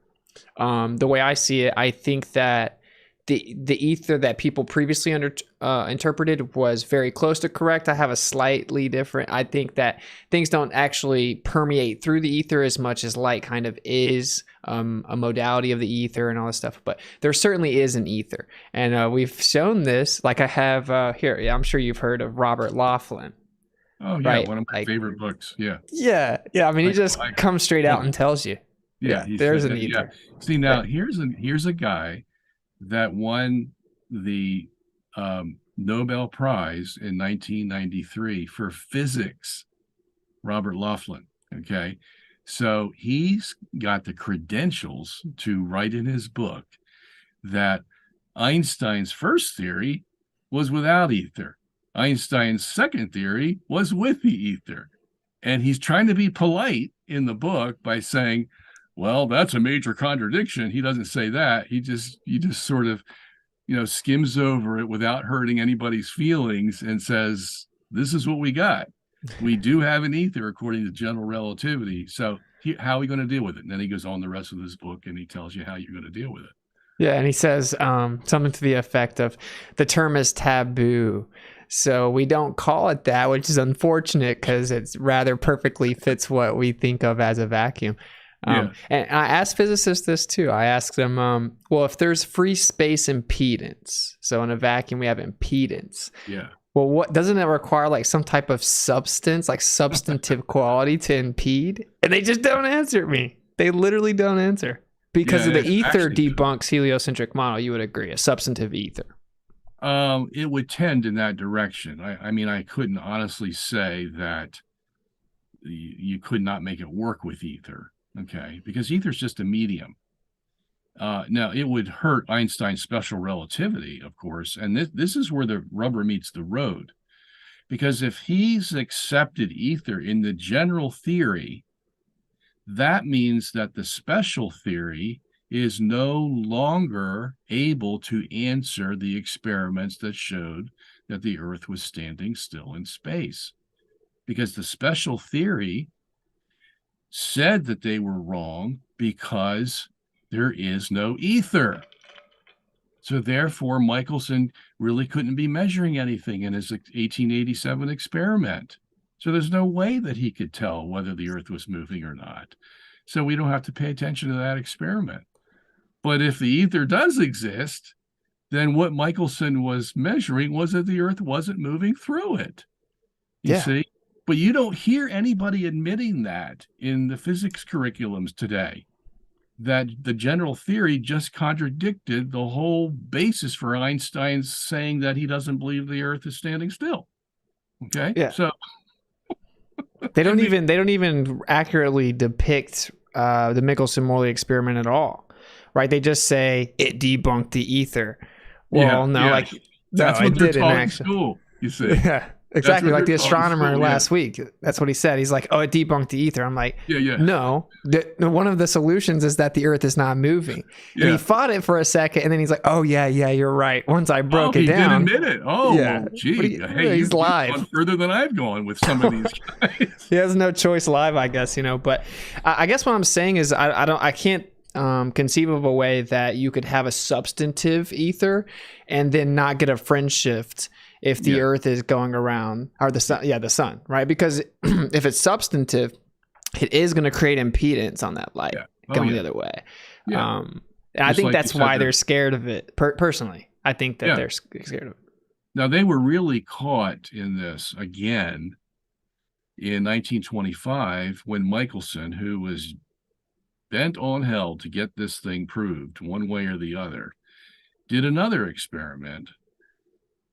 The way I see it, I think that the ether that people previously interpreted was very close to correct. I have a slightly different. I think that things don't actually permeate through the ether as much as light kind of is a modality of the ether and all this stuff. But there certainly is an ether, and we've shown this. Like I have here. Yeah, I'm sure you've heard of Robert Laughlin. Oh yeah, right? One of my favorite books. Yeah. I mean, he just comes straight out and tells you. Yeah, there's an ether. Yeah. See now, here's a guy that won the Nobel Prize in 1993 for physics, Robert Laughlin. Okay, so he's got the credentials to write in his book that Einstein's first theory was without ether. Einstein's second theory was with the ether. And he's trying to be polite in the book by saying, well, that's a major contradiction. He doesn't say that. He just sort of, skims over it without hurting anybody's feelings and says, this is what we got. We do have an ether according to general relativity. So how are we going to deal with it? And then he goes on the rest of this book and he tells you how you're going to deal with it. Yeah, and he says something to the effect of the term is taboo. So we don't call it that, which is unfortunate because it's rather perfectly fits what we think of as a vacuum. And I asked physicists this too. I asked them, well, if there's free space impedance, so in a vacuum we have impedance. Yeah. Well, what doesn't it require like some type of substance, like substantive quality to impede? And they just don't answer me. They literally don't answer. Because of the ether debunks heliocentric model, you would agree, a substantive ether. It would tend in that direction. I mean, I couldn't honestly say that you could not make it work with ether, okay? Because ether is just a medium. Now, it would hurt Einstein's special relativity, of course, and this is where the rubber meets the road. Because if he's accepted ether in the general theory, that means that the special theory is no longer able to answer the experiments that showed that the Earth was standing still in space. Because the special theory said that they were wrong because there is no ether. So therefore, Michelson really couldn't be measuring anything in his 1887 experiment. So there's no way that he could tell whether the Earth was moving or not. So we don't have to pay attention to that experiment. But if the ether does exist, then what Michelson was measuring was that the Earth wasn't moving through it. You see? But you don't hear anybody admitting that in the physics curriculums today, that the general theory just contradicted the whole basis for Einstein's saying that he doesn't believe the Earth is standing still. Okay? Yeah. So they don't even accurately depict the Michelson-Morley experiment at all. Right? They just say it debunked the ether. Well, like that's no, what it they're didn't taught in actually. School, you see. Yeah. Exactly, like the astronomer school, last week. That's what he said. He's like, "Oh, it debunked the ether." I'm like, "No, one of the solutions is that the Earth is not moving." And he fought it for a second, and then he's like, "Oh yeah, you're right." Once I broke it down, he did admit it. Oh, well, gee, hey, he's live. Gone further than I've gone with some of these guys. He has no choice live, I guess. But I guess what I'm saying is, I can't conceive of a way that you could have a substantive ether and then not get a fringe shift if the Earth is going around, or the sun, right? Because if it's substantive, it is going to create impedance on that light going the other way. And I think that's why they're scared of it. Personally, I think that they're scared of it. Now, they were really caught in this again in 1925 when Michelson, who was bent on hell to get this thing proved one way or the other, did another experiment.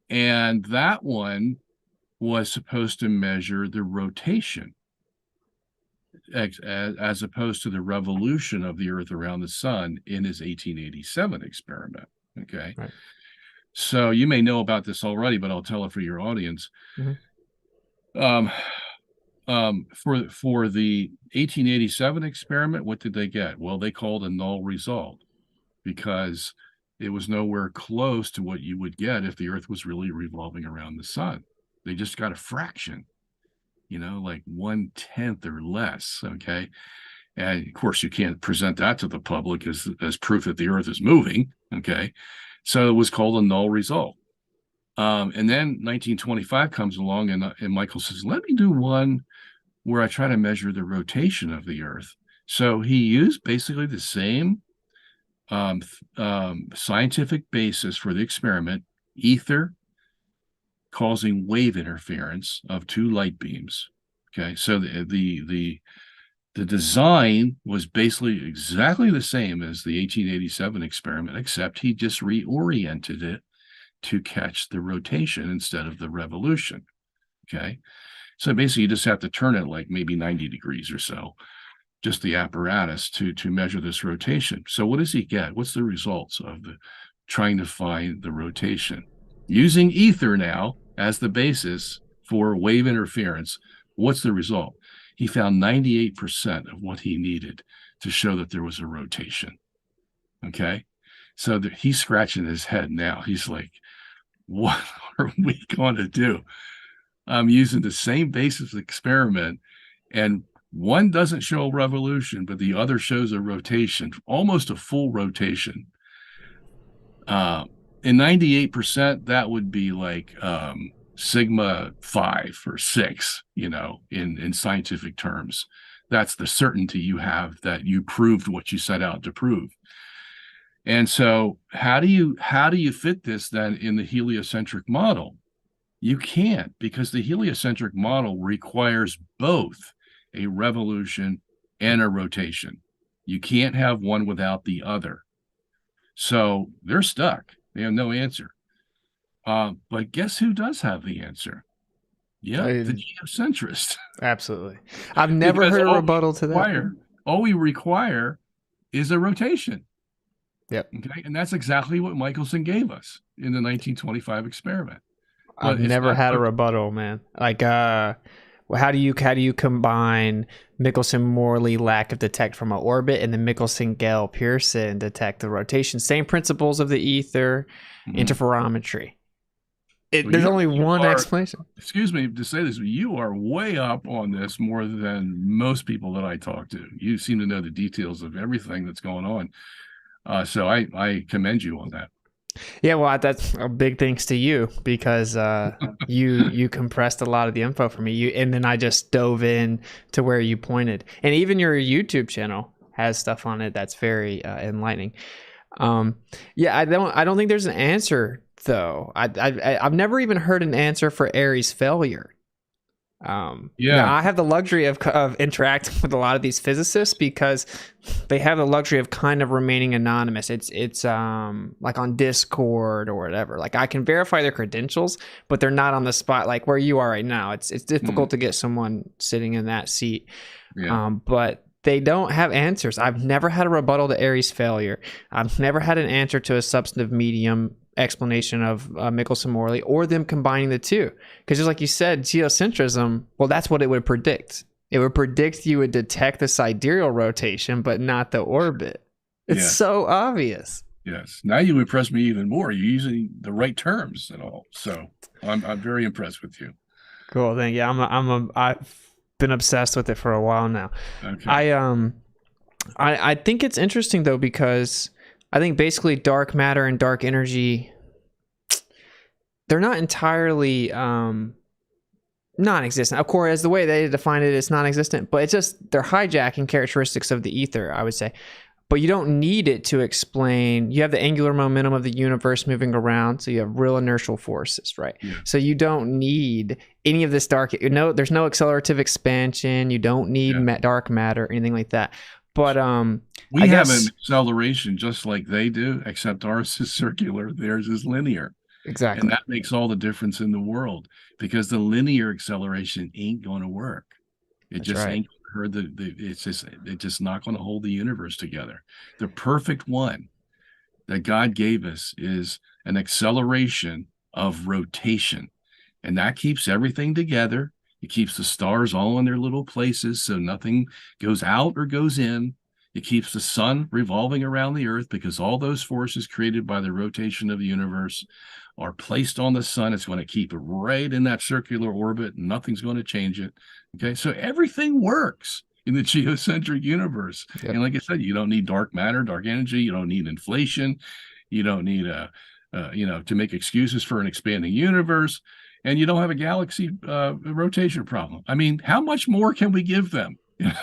And that one was supposed to measure the rotation as opposed to the revolution of the Earth around the sun in his 1887 experiment. Okay. Right. So you may know about this already, but I'll tell it for your audience. For the 1887 experiment, what did they get? Well, they called a null result because it was nowhere close to what you would get if the Earth was really revolving around the sun. They just got a fraction, like 1/10 or less. Okay. And of course, you can't present that to the public as proof that the Earth is moving. Okay. So it was called a null result. And then 1925 comes along, and Michael says, let me do one where I try to measure the rotation of the Earth. So he used basically the same scientific basis for the experiment, ether causing wave interference of two light beams. Okay, so the design was basically exactly the same as the 1887 experiment, except he just reoriented it to catch the rotation instead of the revolution. Okay, so basically you just have to turn it like maybe 90 degrees or so, just the apparatus to measure this rotation. So what does he get? What's the results of trying to find the rotation? Using ether now as the basis for wave interference, what's the result? He found 98% of what he needed to show that there was a rotation. Okay, so he's scratching his head now. He's like, what are we going to do? I'm using the same basis experiment, and one doesn't show a revolution, but the other shows a rotation, almost a full rotation. In 98%, that would be like sigma 5 or 6, in scientific terms. That's the certainty you have that you proved what you set out to prove. And so how do you fit this then in the heliocentric model? You can't, because the heliocentric model requires both a revolution and a rotation. You can't have one without the other. So they're stuck. They have no answer. But guess who does have the answer? Yep, the I, geocentrist. absolutely. I've never Because heard a rebuttal to that. all we require is a rotation. Yep. Okay, and that's exactly what Michelson gave us in the 1925 experiment. I've But it's never not had a going to. rebuttal, man. Like, how do you combine Michelson-Morley lack of detect from an orbit and the Michelson-Gale-Pearson detect the rotation? Same principles of the ether, Mhm. interferometry. Well, There's only you one are, explanation. excuse me to say this, but you are way up on this more than most people that I talk to. You seem to know the details of everything that's going on. So I commend you on that. Yeah, well, that's a big thanks to you because you compressed a lot of the info for me. And then I just dove in to where you pointed, and even your YouTube channel has stuff on it that's very enlightening. Um, yeah, I don't think there's an answer though. I've never even heard an answer for Aries failure. Now Yeah. I have the luxury of interacting with a lot of these physicists because they have the luxury of kind of remaining anonymous. It's like on Discord or whatever. Like I can verify their credentials, but they're not on the spot like where you are right now. It's difficult Mhm. to get someone sitting in that seat. Yeah. But they don't have answers. I've never had a rebuttal to Aries failure. I've never had an answer to a substantive medium explanation of Michelson-Morley or them combining the two. Because just like you said, geocentrism, well, that's what it would predict. It would predict you would detect the sidereal rotation, but not the orbit. It's Yes. so obvious. Yes. Now you impress me even more. You're using the right terms and all. So I'm very impressed with you. Cool thing. Yeah, I've been obsessed with it for a while now. Okay. I think it's interesting though because I think basically dark matter and dark energy they're not entirely non-existent. Of course, as the way they define it, it's non-existent, but it's just they're hijacking characteristics of the ether, I would say. But you don't need it to explain. You have the angular momentum of the universe moving around, so you have real inertial forces, right? Yeah. So you don't need any of this dark. No, there's no accelerative expansion. You don't need Yeah. dark matter or anything like that. But We I have an guess acceleration just like they do, except ours is circular, theirs is linear. And exactly. that makes all the difference in the world because the linear acceleration ain't going to work. It That's just right. ain't heard it's just not going to hold the universe together. The perfect one that God gave us is an acceleration of rotation. And that keeps everything together. It keeps the stars all in their little places so nothing goes out or goes in. It keeps the sun revolving around the earth because all those forces created by the rotation of the universe are placed on the sun. It's going to keep it right in that circular orbit. Nothing's going to change it. Okay. So everything works in the geocentric universe. Yep. And like I said, you don't need dark matter, dark energy. You don't need inflation. You don't need to make excuses for an expanding universe, and you don't have a galaxy rotation problem. I mean, how much more can we give them?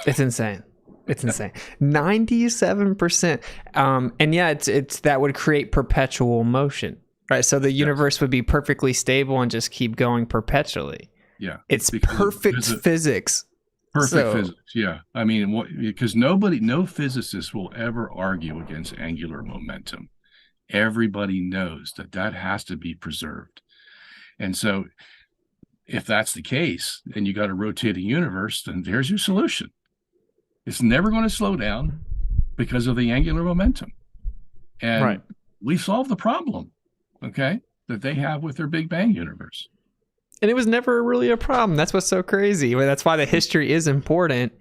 It's insane. It's insane. 97%. And yeah, it's that would create perpetual motion, right? So the Yes. universe would be perfectly stable and just keep going perpetually. Yeah, It's perfect because of physics. perfect So physics. Yeah, I mean, because no physicist will ever argue against angular momentum. Everybody knows that that has to be preserved, and so if that's the case, and you got a rotating universe, then there's your solution. It's never going to slow down because of the angular momentum. right. And we solved the problem, okay, that they have with their Big Bang universe. And it was never really a problem. That's what's so crazy. That's why the history is important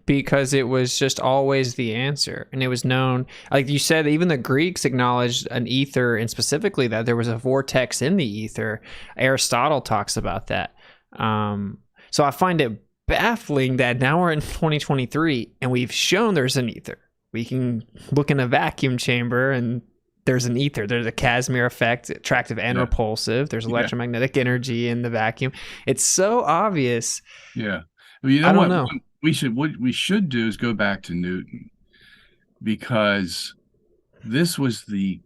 because it was just always the answer. And it was known, like you said, even the Greeks acknowledged an ether and specifically that there was a vortex in the ether. Aristotle talks about that. So I find it baffling that now we're in 2023 and we've shown there's an ether. We can look in a vacuum chamber and there's an ether. There's a Casimir effect, attractive and Yeah. repulsive. There's Yeah. electromagnetic energy in the vacuum. It's so obvious. Yeah. Well, you know I don't what? know. What we should do is go back to Newton because this was the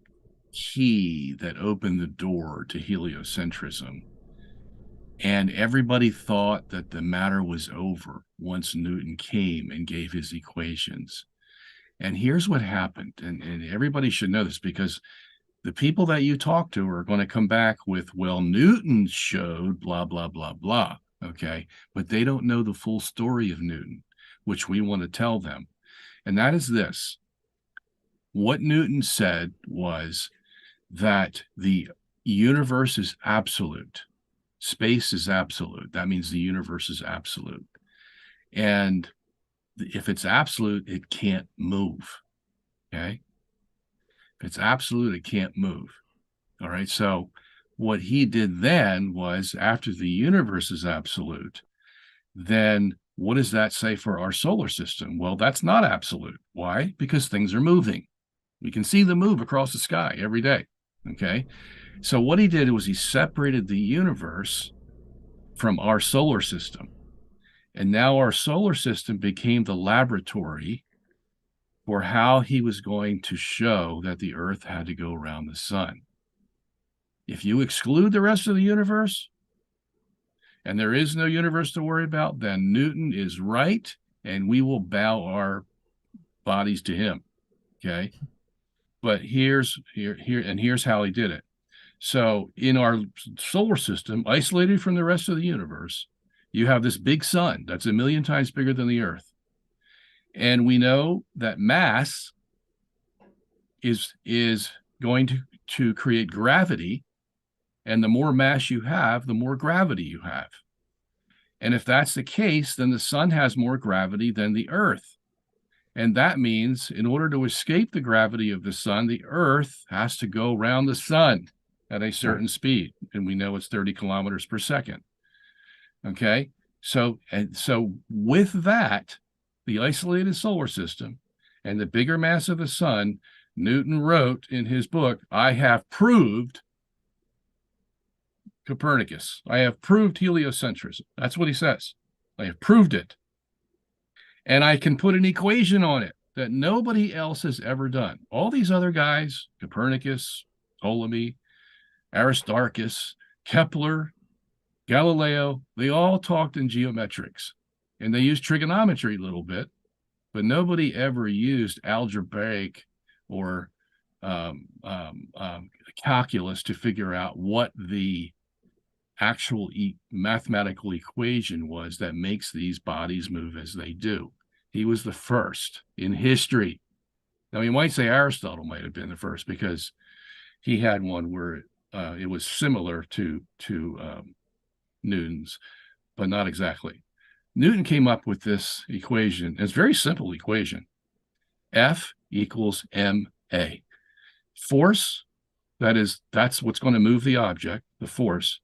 key that opened the door to heliocentrism. And everybody thought that the matter was over once Newton came and gave his equations. And here's what happened. And everybody should know this because The people that you talk to are going to come back with, well, Newton showed blah, blah, blah, blah. Okay. But they don't know the full story of Newton, which we want to tell them. And that is this. What Newton said was that the universe is absolute. Space is absolute. That means the universe is absolute. And if it's absolute, it can't move. Okay. If it's absolute, it can't move. All right. So what he did then was, after the universe is absolute, then what does that say for our solar system? Well, that's not absolute. Why? Because things are moving. We can see them move across the sky every day. Okay. So what he did was he separated the universe from our solar system. And now our solar system became the laboratory for how he was going to show that the Earth had to go around the sun. If you exclude the rest of the universe, and there is no universe to worry about, then Newton is right, and we will bow our bodies to him. Okay. But here's how he did it. So in our solar system, isolated from the rest of the universe, you have this big sun that's 1,000,000 times bigger than the Earth. And we know that mass is going to create gravity. And the more mass you have, the more gravity you have. And if that's the case, then the sun has more gravity than the Earth. And that means in order to escape the gravity of the sun, the Earth has to go around the sun at a certain speed. And we know it's 30 kilometers per second. Okay. So with that, the isolated solar system and the bigger mass of the sun, Newton wrote in his book, I have proved Copernicus. I have proved heliocentrism. That's what he says. I have proved it. And I can put an equation on it that nobody else has ever done. All these other guys, Copernicus, Ptolemy, Aristarchus, Kepler, Galileo, they all talked in geometrics, and they used trigonometry a little bit, but nobody ever used algebraic or calculus to figure out what the actual mathematical equation was that makes these bodies move as they do. He was the first in history. Now, you might say Aristotle might have been the first because he had one where it was similar to Newton's, but not exactly. Newton came up with this equation. It's a very simple equation. F equals ma. Force, that's what's going to move the object, the force,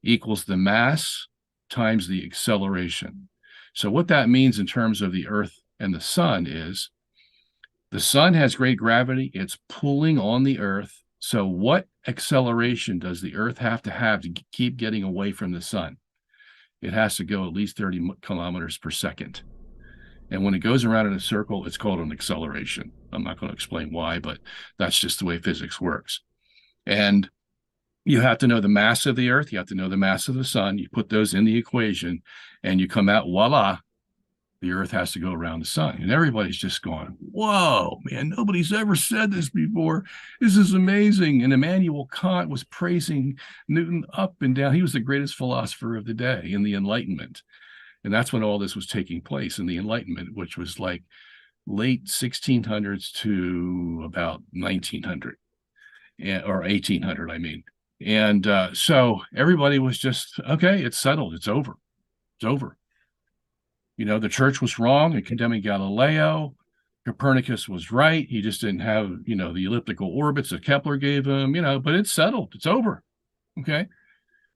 equals the mass times the acceleration. So what that means in terms of the Earth and the sun is the sun has great gravity. It's pulling on the Earth. So what acceleration does the Earth have to keep getting away from the sun? It has to go at least 30 kilometers per second. And when it goes around in a circle, it's called an acceleration. I'm not going to explain why, but that's just the way physics works. And you have to know the mass of the Earth. You have to know the mass of the sun. You put those in the equation and you come out, voila, the Earth has to go around the sun. And everybody's just going, whoa, man, nobody's ever said this before. This is amazing. And Immanuel Kant was praising Newton up and down. He was the greatest philosopher of the day in the Enlightenment. And that's when all this was taking place, in the Enlightenment, which was like late 1600s to about 1900 or 1800, I mean. And so everybody was just, okay, it's settled. It's over. It's over. You know, the church was wrong in condemning Galileo. Copernicus was right. He just didn't have, the elliptical orbits that Kepler gave him, but it's settled. It's over. Okay.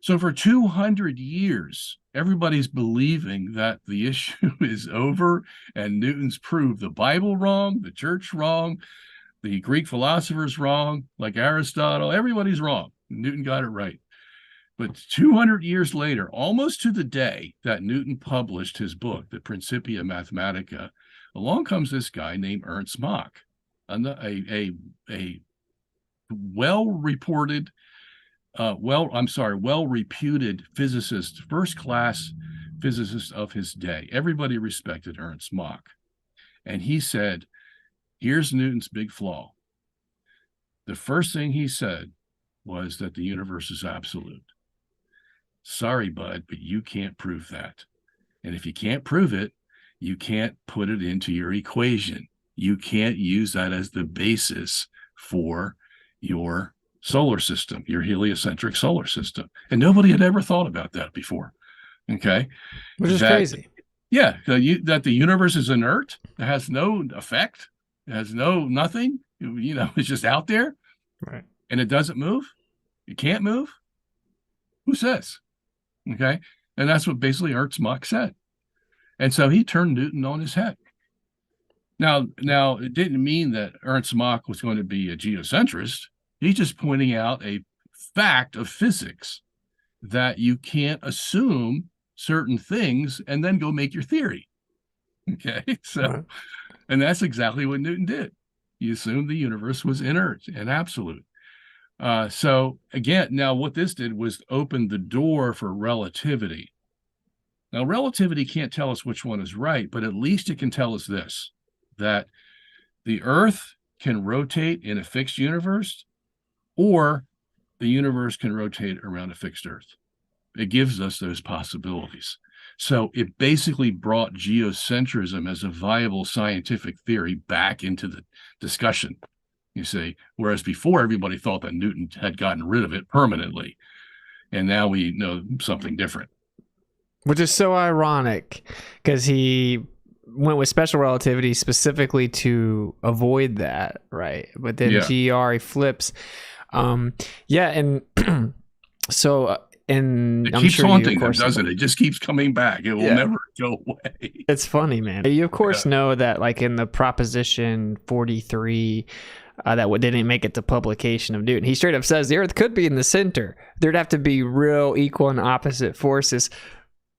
So for 200 years, everybody's believing that the issue is over and Newton's proved the Bible wrong, the church wrong, the Greek philosophers wrong, like Aristotle. Everybody's wrong. Newton got it right. But 200 years later, almost to the day that Newton published his book, The Principia Mathematica, along comes this guy named Ernst Mach, a well-reputed physicist, first-class physicist of his day. Everybody respected Ernst Mach. And he said, here's Newton's big flaw. the first thing he said was that the universe is absolute. Sorry, bud, but you can't prove that. And if you can't prove it, you can't put it into your equation. You can't use that as the basis for your solar system, your heliocentric solar system. And nobody had ever thought about that before. Okay. Which is crazy. Yeah. That the universe is inert, it has no effect, it has nothing, it's just out there. Right. And it doesn't move. It can't move. Who says? Okay. And that's what basically Ernst Mach said. And so he turned Newton on his head. Now, it didn't mean that Ernst Mach was going to be a geocentrist. He's just pointing out a fact of physics that you can't assume certain things and then go make your theory. Okay. So, and that's exactly what Newton did. He assumed the universe was inert and absolute. So again, now what this did was open the door for relativity. Now, relativity can't tell us which one is right, but at least it can tell us this, that the Earth can rotate in a fixed universe, or the universe can rotate around a fixed Earth. It gives us those possibilities. So it basically brought geocentrism as a viable scientific theory back into the discussion, you see, whereas before everybody thought that Newton had gotten rid of it permanently. And now we know something different. Which is so ironic, because he went with special relativity specifically to avoid that, right? But then GR, he flips. And so... And it keeps haunting them, doesn't it? It just keeps coming back. It will never go away. It's funny, man. You, of course, know that, like, in the Proposition 43, that didn't make it to publication of Newton, he straight up says the Earth could be in the center. There'd have to be real equal and opposite forces.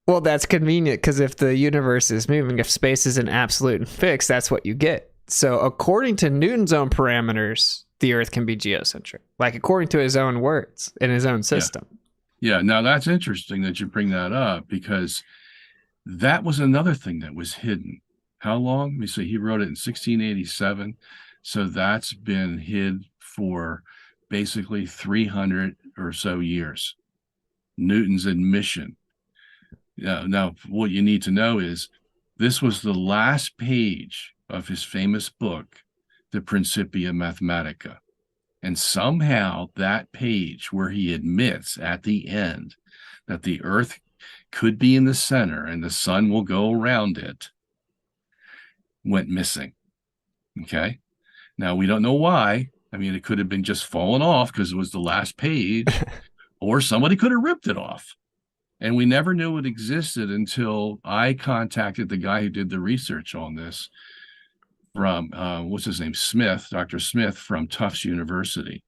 Well, that's convenient, because if the universe is moving, if space isn't absolute and fixed, that's what you get. So according to Newton's own parameters, the Earth can be geocentric, like according to his own words in his own system. Yeah, now that's interesting that you bring that up, because that was another thing that was hidden. How long? Let me see. He wrote it in 1687. So that's been hid for basically 300 or so years. Newton's admission. Now, what you need to know is this was the last page of his famous book, De Principia Mathematica. And somehow that page where he admits at the end that the Earth could be in the center and the sun will go around it went missing. Okay. Now, we don't know why. I mean, it could have been just fallen off because it was the last page, or somebody could have ripped it off. And we never knew it existed until I contacted the guy who did the research on this, from what's his name, Smith, Dr. Smith from Tufts University.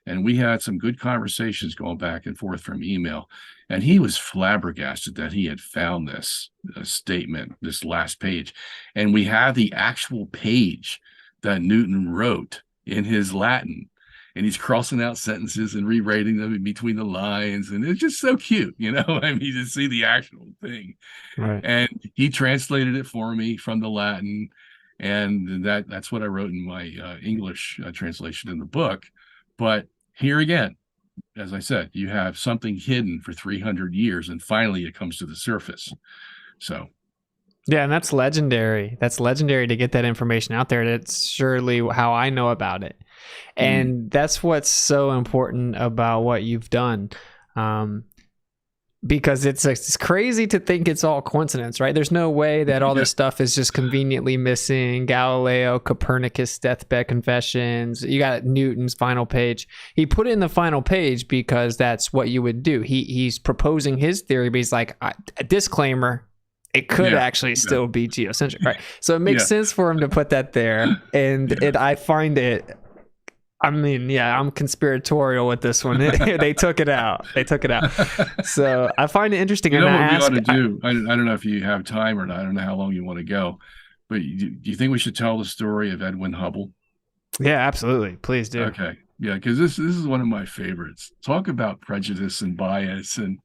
And we had some good conversations going back and forth from email. And he was flabbergasted that he had found this statement, this last page. And we have the actual page that Newton wrote in his Latin. And he's crossing out sentences and rewriting them in between the lines. And it's just so cute, I mean, to see the actual thing. Right. And he translated it for me from the Latin. And that's what I wrote in my English translation in the book. But here again, as I said, you have something hidden for 300 years, and finally it comes to the surface. So, yeah, and that's legendary. That's legendary to get that information out there. That's surely how I know about it. And that's what's so important about what you've done. Because it's crazy to think it's all coincidence, right? There's no way that all this stuff is just conveniently missing. Galileo, Copernicus, deathbed confessions. You got Newton's final page. He put it in the final page because that's what you would do. He's proposing his theory, but he's like, a disclaimer, it could actually still be geocentric, right? So it makes sense for him to put that there. And I find it... I mean, yeah, I'm conspiratorial with this one. They took it out. So I find it interesting. You know what we ought to do? I don't know if you have time or not. I don't know how long you want to go. But do you think we should tell the story of Edwin Hubble? Yeah, absolutely. Please do. Okay. Yeah, because this is one of my favorites. Talk about prejudice and bias. And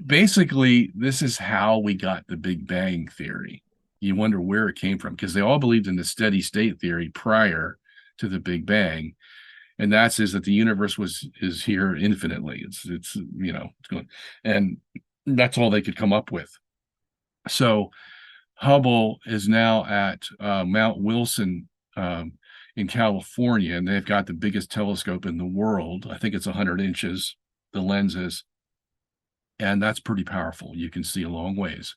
basically, this is how we got the Big Bang theory. You wonder where it came from, because they all believed in the steady state theory prior to the Big Bang. And is that the universe is here infinitely. It's it's going, and that's all they could come up with. So Hubble is now at Mount Wilson in California, and they've got the biggest telescope in the world. I think it's 100 inches, the lens is, and that's pretty powerful. You can see a long ways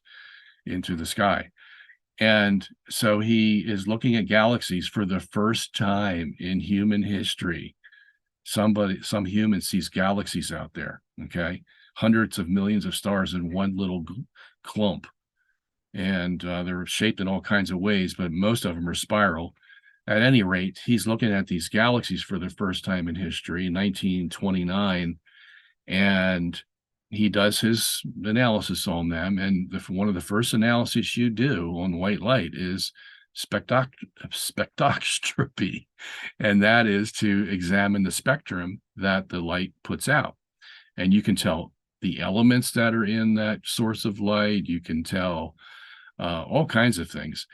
into the sky. And so he is looking at galaxies for the first time in human history. Some human sees galaxies out there, okay? Hundreds of millions of stars in one little clump. And they're shaped in all kinds of ways, but most of them are spiral. At any rate, he's looking at these galaxies for the first time in history in 1929, and he does his analysis on them. And one of the first analyses you do on white light is spectroscopy, and that is to examine the spectrum that the light puts out. And you can tell the elements that are in that source of light. You can tell all kinds of things.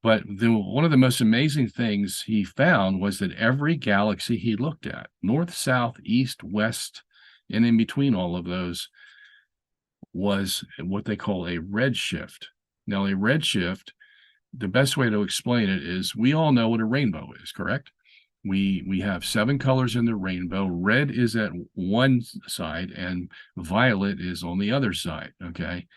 But one of the most amazing things he found was that every galaxy he looked at, north, south, east, west, and in between all of those, was what they call a redshift. Now, a redshift, the best way to explain it is we all know what a rainbow is, correct? We have 7 colors in the rainbow. Red is at one side and violet is on the other side, okay?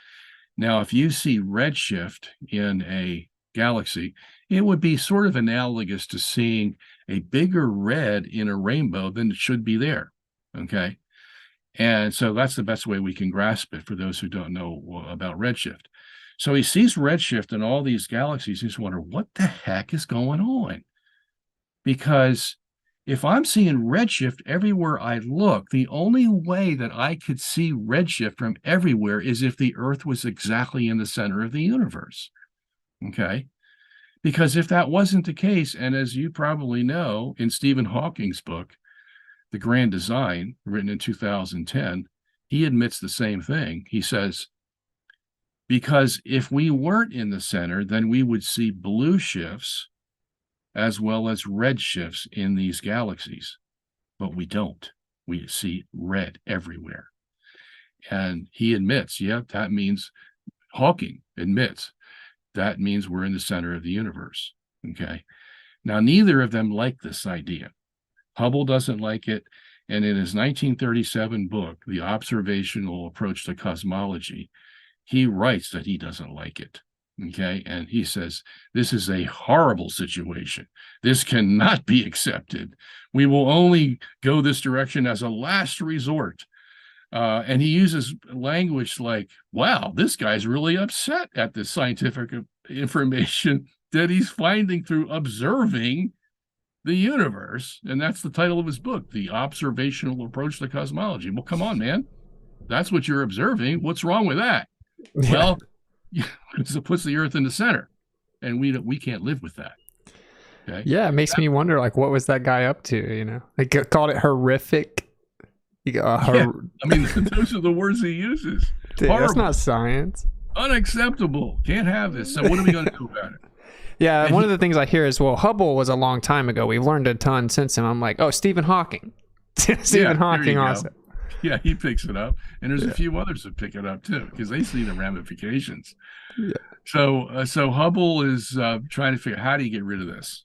Now, if you see redshift in a galaxy, it would be sort of analogous to seeing a bigger red in a rainbow than it should be there, okay? And so that's the best way we can grasp it for those who don't know about redshift. So he sees redshift in all these galaxies. He's wondering, what the heck is going on? Because if I'm seeing redshift everywhere I look, the only way that I could see redshift from everywhere is if the Earth was exactly in the center of the universe. Okay? Because if that wasn't the case, and as you probably know, in Stephen Hawking's book, The Grand Design, written in 2010, he admits the same thing. He says, because if we weren't in the center, then we would see blue shifts as well as red shifts in these galaxies. But we don't. We see red everywhere. And he admits, yeah, that means, Hawking admits, that means we're in the center of the universe. Okay. Now, neither of them like this idea. Hubble doesn't like it. And in his 1937 book, The Observational Approach to Cosmology, he writes that he doesn't like it. Okay. And he says, this is a horrible situation. This cannot be accepted. We will only go this direction as a last resort. And he uses language like, wow, this guy's really upset at the scientific information that he's finding through observing the universe. And that's the title of his book, The Observational Approach to Cosmology. Well, come on, man. That's what you're observing. What's wrong with that? Yeah. Well, it puts the Earth in the center, and we can't live with that. Okay. Yeah, it makes me wonder, like, what was that guy up to? You know, they called it horrific. I mean, those are the words he uses. Dude, that's not science. Unacceptable. Can't have this. So what are we going to do about it? Yeah, and one of the things I hear is, well, Hubble was a long time ago. We've learned a ton since then. I'm like, oh, Stephen Hawking. Stephen Hawking also. Yeah, he picks it up. And there's a few others that pick it up too, because they see the ramifications. Yeah. So Hubble is trying to figure out, how do you get rid of this?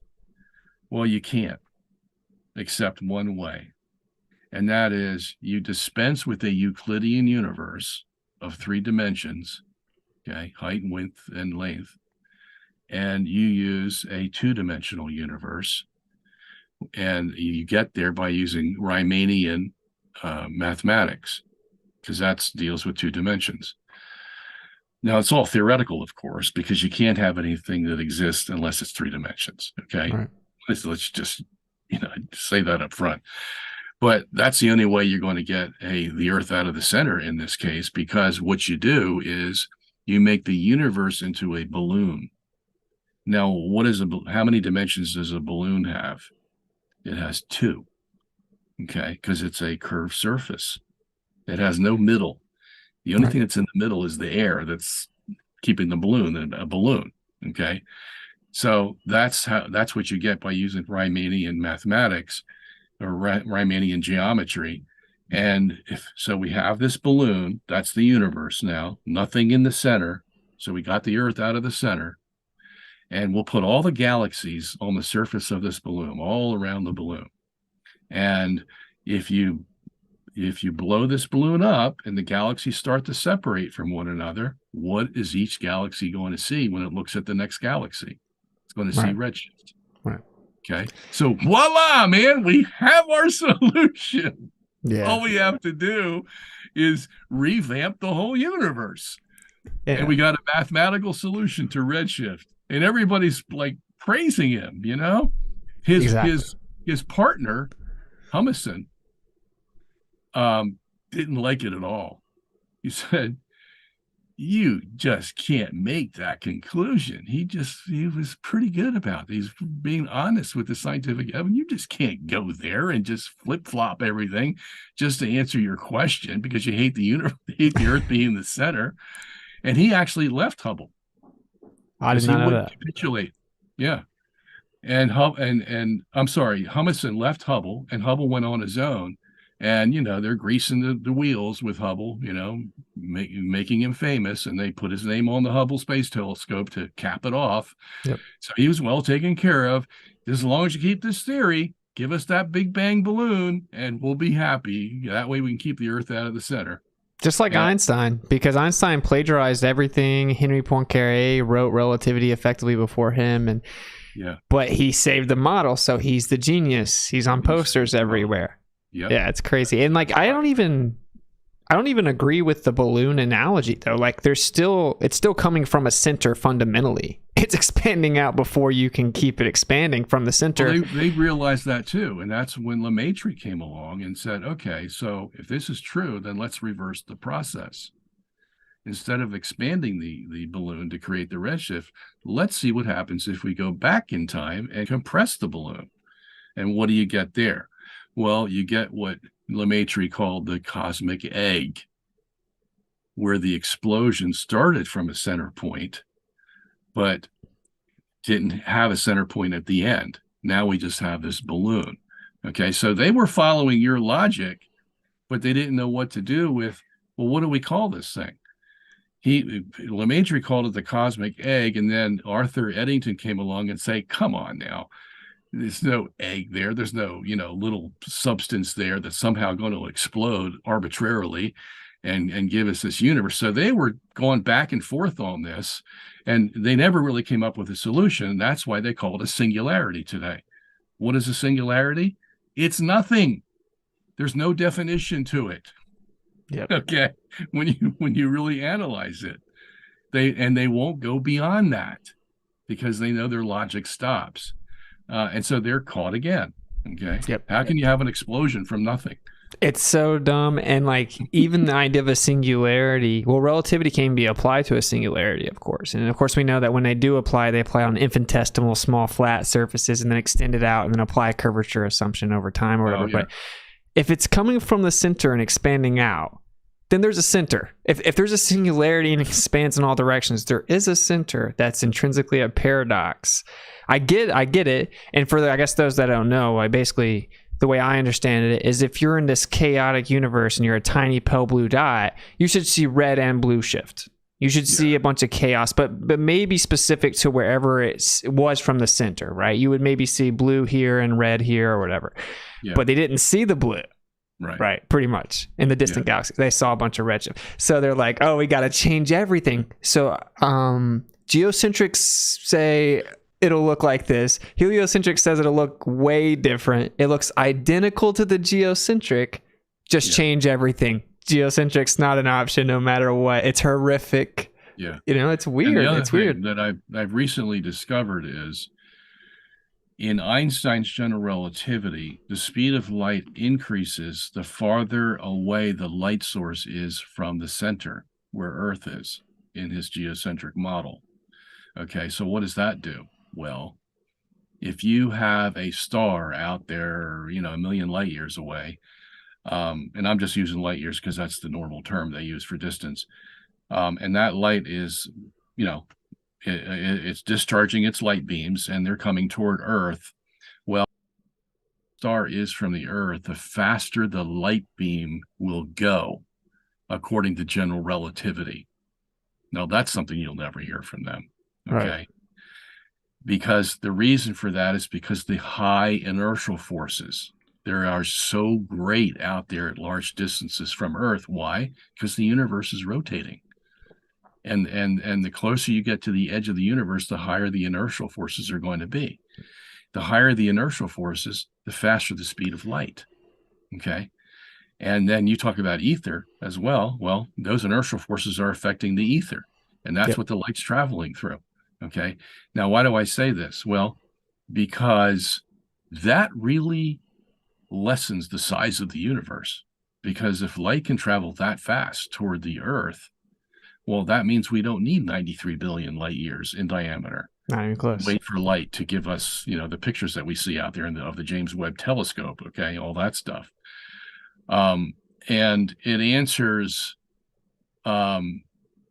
Well, you can't, except one way. And that is you dispense with a Euclidean universe of 3 dimensions, okay, height, width, and length. And you use a 2-dimensional universe. And you get there by using Riemannian mathematics, because that deals with 2 dimensions. Now, it's all theoretical, of course, because you can't have anything that exists unless it's 3 dimensions. Okay. Right. Let's just, say that up front. But that's the only way you're going to get the Earth out of the center in this case, because what you do is you make the universe into a balloon. Now, how many dimensions does a balloon have? It has 2. Okay, because it's a curved surface. It has no middle. The only thing that's in the middle is the air that's keeping the balloon a balloon. Okay, so that's what you get by using Riemannian mathematics. or Riemannian geometry. And so we have this balloon, that's the universe now, nothing in the center. So we got the Earth out of the center, and we'll put all the galaxies on the surface of this balloon, all around the balloon. And if you blow this balloon up and the galaxies start to separate from one another, what is each galaxy going to see when it looks at the next galaxy? It's going to see redshift. Right. Okay. So voila, man, we have our solution. Yeah. All we have to do is revamp the whole universe. Yeah. And we got a mathematical solution to redshift. And everybody's like praising him, you know? His partner, Humison, didn't like it at all. He said, you just can't make that conclusion. He was pretty good about it. He's being honest with the scientific evidence. You just can't go there and just flip-flop everything just to answer your question because you hate the universe, hate the Earth being the center. And he actually left Hubble. I did not know that. Capitulate. Yeah. And I'm sorry, Humison left Hubble, and Hubble went on his own. And, you know, they're greasing the wheels with Hubble, you know, making him famous. And they put his name on the Hubble Space Telescope to cap it off. Yep. So he was well taken care of. As long as you keep this theory, give us that Big Bang balloon, and we'll be happy. That way we can keep the Earth out of the center. Just like Einstein, because Einstein plagiarized everything. Henry Poincaré wrote relativity effectively before him. And but he saved the model, so he's the genius. He's on posters everywhere. Yep. Yeah, it's crazy. And like I don't even agree with the balloon analogy though. Like it's still coming from a center fundamentally. It's expanding out before you can keep it expanding from the center. Well, they realized that too, and that's when Lemaitre came along and said, okay, so if this is true, then let's reverse the process. Instead of expanding the balloon to create the redshift, let's see what happens if we go back in time and compress the balloon. And what do you get there? Well, you get what Lemaitre called the cosmic egg, where the explosion started from a center point, but didn't have a center point at the end. Now we just have this balloon. Okay, so they were following your logic, but they didn't know what to do with, well, what do we call this thing? Lemaitre called it the cosmic egg, and then Arthur Eddington came along and said, come on now. There's no egg there. There's no, little substance there that's somehow going to explode arbitrarily and give us this universe. So they were going back and forth on this, and they never really came up with a solution. That's why they call it a singularity today. What is a singularity? It's nothing. There's no definition to it. Yep. Okay. When you really analyze it, they won't go beyond that because they know their logic stops. And so they're caught again. Okay. Yep. How can you have an explosion from nothing? It's so dumb. And like even the idea of a singularity, well, relativity can be applied to a singularity, of course. And of course, we know that when they do apply, they apply on infinitesimal, small, flat surfaces and then extend it out and then apply a curvature assumption over time or whatever. But if it's coming from the center and expanding out, then there's a center. If there's a singularity and it expands in all directions, there is a center that's intrinsically a paradox. I get it. And for I guess those that don't know, the way I understand it is if you're in this chaotic universe and you're a tiny pale blue dot, you should see red and blue shift. You should see a bunch of chaos, but maybe specific to wherever it was from the center, right? You would maybe see blue here and red here or whatever. Yeah. But they didn't see the blue. Right, pretty much. In the distant galaxy, they saw a bunch of redshift. So they're like, oh, we got to change everything. So geocentrics say it'll look like this. Heliocentric says it'll look way different. It looks identical to the geocentric. Just change everything. Geocentric's not an option no matter what. It's horrific. Yeah. It's weird. And the other it's thing weird. that I've recently discovered is in Einstein's general relativity, the speed of light increases the farther away the light source is from the center where Earth is in his geocentric model. Okay, so what does that do? Well, if you have a star out there, a million light years away, and I'm just using light years because that's the normal term they use for distance, and that light is, it's discharging its light beams and they're coming toward Earth. Well, star is from the Earth, the faster the light beam will go, according to general relativity. Now, that's something you'll never hear from them. Okay. Right. Because the reason for that is because the high inertial forces there are so great out there at large distances from Earth. Why? Because the universe is rotating. And the closer you get to the edge of the universe, the higher the inertial forces are going to be. The higher the inertial forces, the faster the speed of light. Okay. And then you talk about ether as well. Well, those inertial forces are affecting the ether, and that's what the light's traveling through. Okay. Now, why do I say this? Well, because that really lessens the size of the universe. Because if light can travel that fast toward the Earth, well, that means we don't need 93 billion light years in diameter. Not even close. Wait for light to give us, the pictures that we see out there of the James Webb Telescope. Okay, all that stuff. And it answers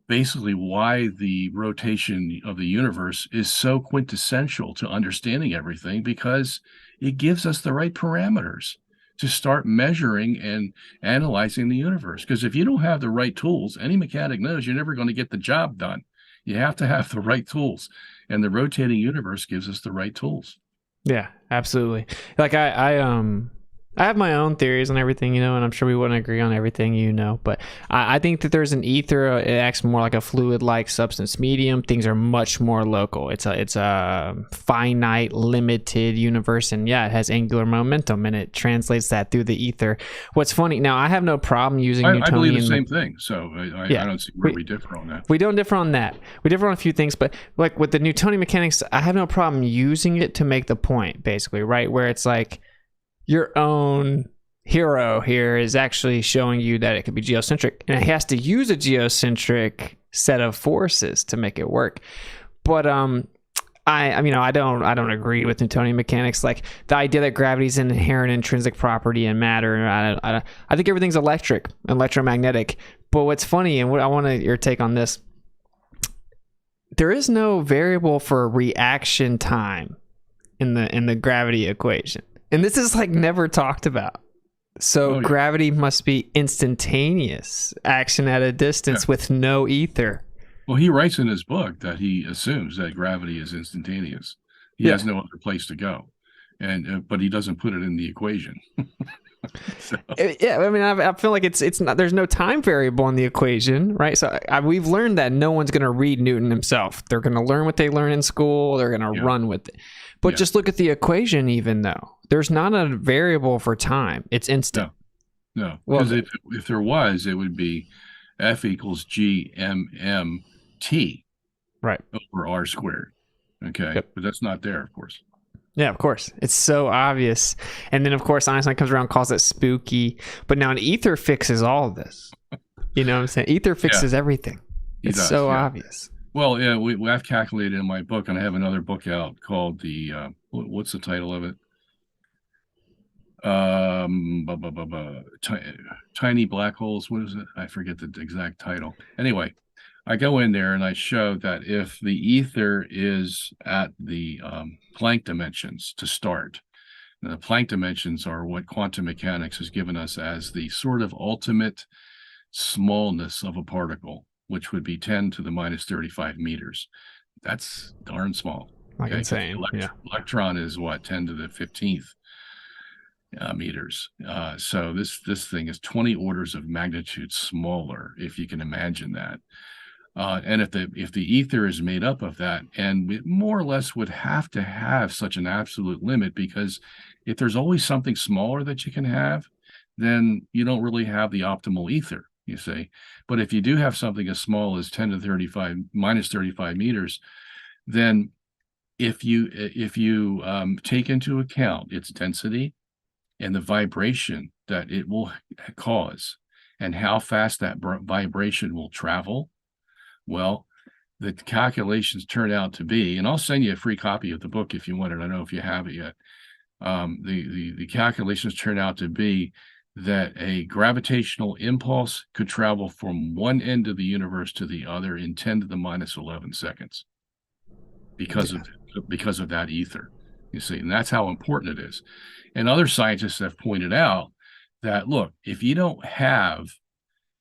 basically why the rotation of the universe is so quintessential to understanding everything, because it gives us the right parameters to start measuring and analyzing the universe. Because if you don't have the right tools, any mechanic knows you're never going to get the job done. You have to have the right tools, and the rotating universe gives us the right tools. Yeah, absolutely. Like I have my own theories on everything, and I'm sure we wouldn't agree on everything, but I think that there's an ether. It acts more like a fluid-like substance medium. Things are much more local. It's a finite, limited universe, and yeah, it has angular momentum, and it translates that through the ether. What's funny, now I have no problem using Newtonian. I believe the same thing, so I don't see where we differ on that. We don't differ on that. We differ on a few things, but like with the Newtonian mechanics, I have no problem using it to make the point, basically, right? Where it's like, your own hero here is actually showing you that it could be geocentric, and it has to use a geocentric set of forces to make it work. But I don't agree with Newtonian mechanics. Like the idea that gravity is an inherent intrinsic property in matter. I think everything's electromagnetic. But what's funny, and what I want your take on this, there is no variable for reaction time in the gravity equation. And this is like never talked about. So gravity must be instantaneous action at a distance with no ether. Well, he writes in his book that he assumes that gravity is instantaneous. He has no other place to go, but he doesn't put it in the equation. Yeah, I mean, I feel like it's not. There's no time variable in the equation, right? So we've learned that no one's going to read Newton himself. They're going to learn what they learn in school. They're going to run with it. But just look at the equation. Even though there's not a variable for time, it's instant. No, because if there was, it would be F equals G M T right over R squared. Okay, but that's not there, of course. Yeah, of course. It's so obvious. And then, of course, Einstein comes around and calls it spooky. But now an ether fixes all of this. You know what I'm saying? Ether fixes everything. It's so obvious. Well, yeah, I've calculated in my book, and I have another book out called what's the title of it? Tiny Black Holes. What is it? I forget the exact title. Anyway, I go in there and I show that if the ether is at the Planck dimensions to start, the Planck dimensions are what quantum mechanics has given us as the sort of ultimate smallness of a particle, which would be 10 to the minus 35 meters. That's darn small. Like insane. Electron is what, 10 to the 15th meters. So this thing is 20 orders of magnitude smaller, if you can imagine that. And if the ether is made up of that, and it more or less would have to have such an absolute limit, because if there's always something smaller that you can have, then you don't really have the optimal ether, you see. But if you do have something as small as 10 to 35 minus 35 meters, then if you take into account its density and the vibration that it will cause and how fast that vibration will travel, well, the calculations turn out to be, and I'll send you a free copy of the book if you want it. I don't know if you have it yet. The calculations turn out to be that a gravitational impulse could travel from one end of the universe to the other in 10 to the minus 11 seconds because of that ether. You see, and that's how important it is. And other scientists have pointed out that, look, if you don't have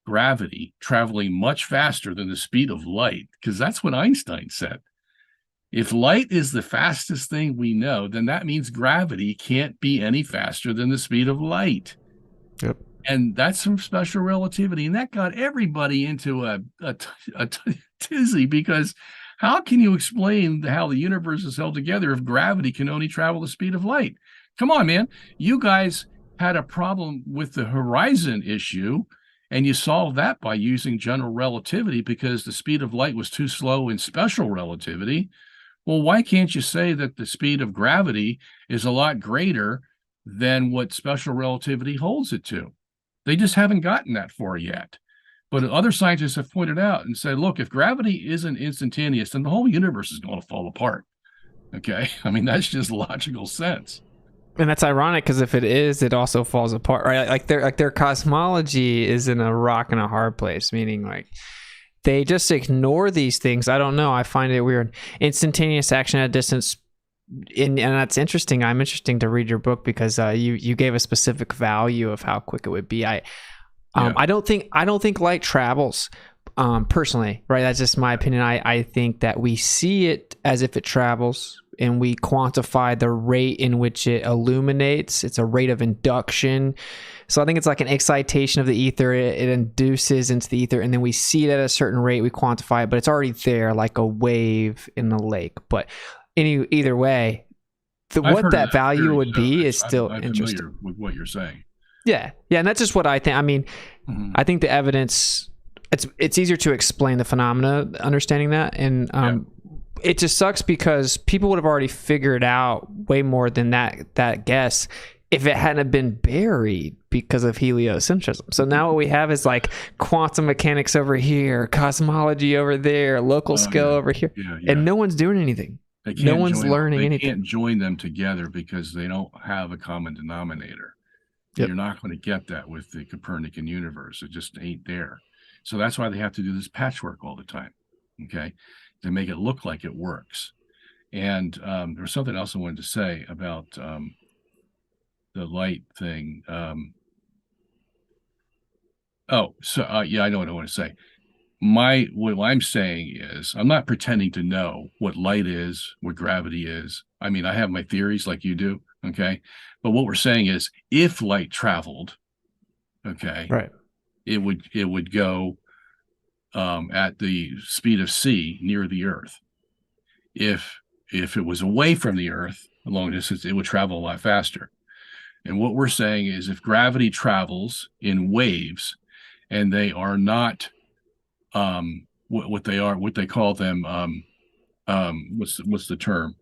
gravity traveling much faster than the speed of light, because that's what Einstein said. If light is the fastest thing we know, then that means gravity can't be any faster than the speed of light. Yep. And that's from special relativity. And that got everybody into a tizzy, because how can you explain how the universe is held together if gravity can only travel the speed of light? Come on, man. You guys had a problem with the horizon issue, and you solved that by using general relativity because the speed of light was too slow in special relativity. Well, why can't you say that the speed of gravity is a lot greater than what special relativity holds it to? They just haven't gotten that far yet. But other scientists have pointed out and said, look, if gravity isn't instantaneous, then the whole universe is going to fall apart. Okay? I mean, that's just logical sense. And that's ironic because if it is, it also falls apart, right? Like their cosmology is in a rock and a hard place, meaning like they just ignore these things. I don't know. I find it weird. Instantaneous action at a distance, and that's interesting. I'm interesting to read your book because you gave a specific value of how quick it would be. I don't think light travels personally, right? That's just my opinion. I think that we see it as if it travels, and we quantify the rate in which it illuminates. It's a rate of induction. So I think it's like an excitation of the ether. It induces into the ether, and then we see it at a certain rate. We quantify it, but it's already there, like a wave in the lake. But either way, what that value would be is still I'm interesting. familiar with what you're saying. Yeah, and that's just what I think. I mean, I think the evidence, it's easier to explain the phenomena, understanding that, and it just sucks because people would have already figured out way more than that guess if it hadn't been buried because of heliocentrism. So now what we have is like quantum mechanics over here, cosmology over there, local scale over here, and no one's doing anything. No one's learning anything. They can't join them together because they don't have a common denominator. Yep. You're not going to get that with the Copernican universe. It just ain't there. So that's why they have to do this patchwork all the time, okay, to make it look like it works. And there was something else I wanted to say about the light thing. I know what I want to say. What I'm saying is, I'm not pretending to know what light is, what gravity is. I mean, I have my theories like you do, okay? But what we're saying is, if light traveled, okay, right, it would go at the speed of c near the Earth. If it was away from the Earth a long distance, it would travel a lot faster. And what we're saying is, if gravity travels in waves, and they are not what they call them, what's the term?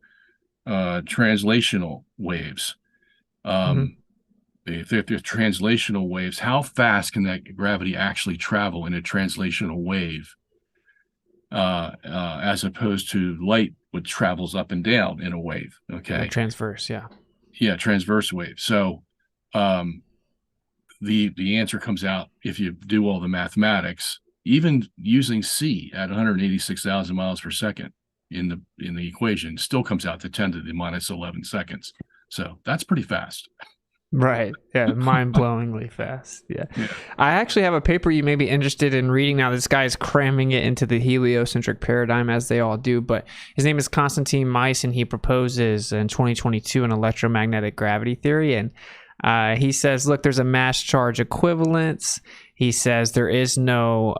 Translational waves. If they're translational waves, how fast can that gravity actually travel in a translational wave, as opposed to light, which travels up and down in a wave? Okay, transverse, transverse wave. So the answer comes out, if you do all the mathematics, even using c at 186,000 miles per second in the equation, still comes out to 10 to the minus 11 seconds. So that's pretty fast. Right. Yeah. Mind-blowingly fast. Yeah. I actually have a paper you may be interested in reading now. This guy is cramming it into the heliocentric paradigm, as they all do, but his name is Konstantin Meiss, and he proposes in 2022 an electromagnetic gravity theory. And he says, look, there's a mass charge equivalence. He says there is no,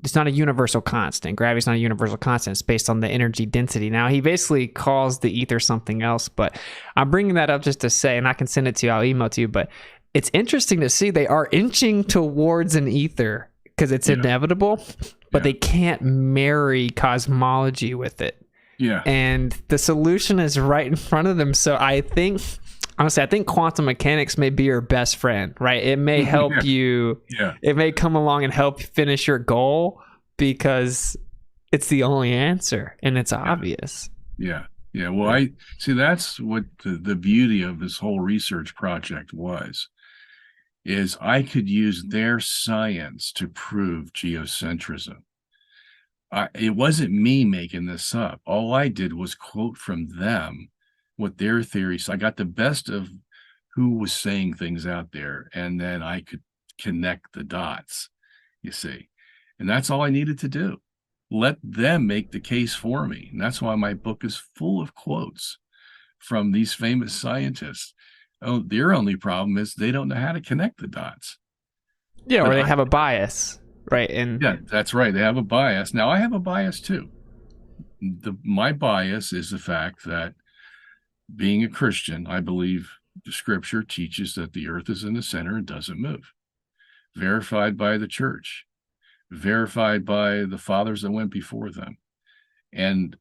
it's not a universal constant. Gravity's not a universal constant. It's based on the energy density. Now, he basically calls the ether something else, but I'm bringing that up just to say, and I can send it to you, I'll email it to you, but it's interesting to see they are inching towards an ether because it's inevitable, but they can't marry cosmology with it. Yeah. And the solution is right in front of them. So I think... honestly, I think quantum mechanics may be your best friend, right? It may help you. Yeah. It may come along and help finish your goal because it's the only answer and it's obvious. Yeah. Yeah. Well, I see that's what the beauty of this whole research project is I could use their science to prove geocentrism. It wasn't me making this up. All I did was quote from them what their theories. I got the best of who was saying things out there, and then I could connect the dots, you see. And that's all I needed to do. Let them make the case for me. And that's why my book is full of quotes from these famous scientists. Oh, their only problem is they don't know how to connect the dots. Yeah, But or they have a bias, right? And yeah, that's right. They have a bias. Now I have a bias too. My bias is the fact that being a Christian, I believe the scripture teaches that the earth is in the center and doesn't move. Verified by the church, verified by the fathers that went before them. And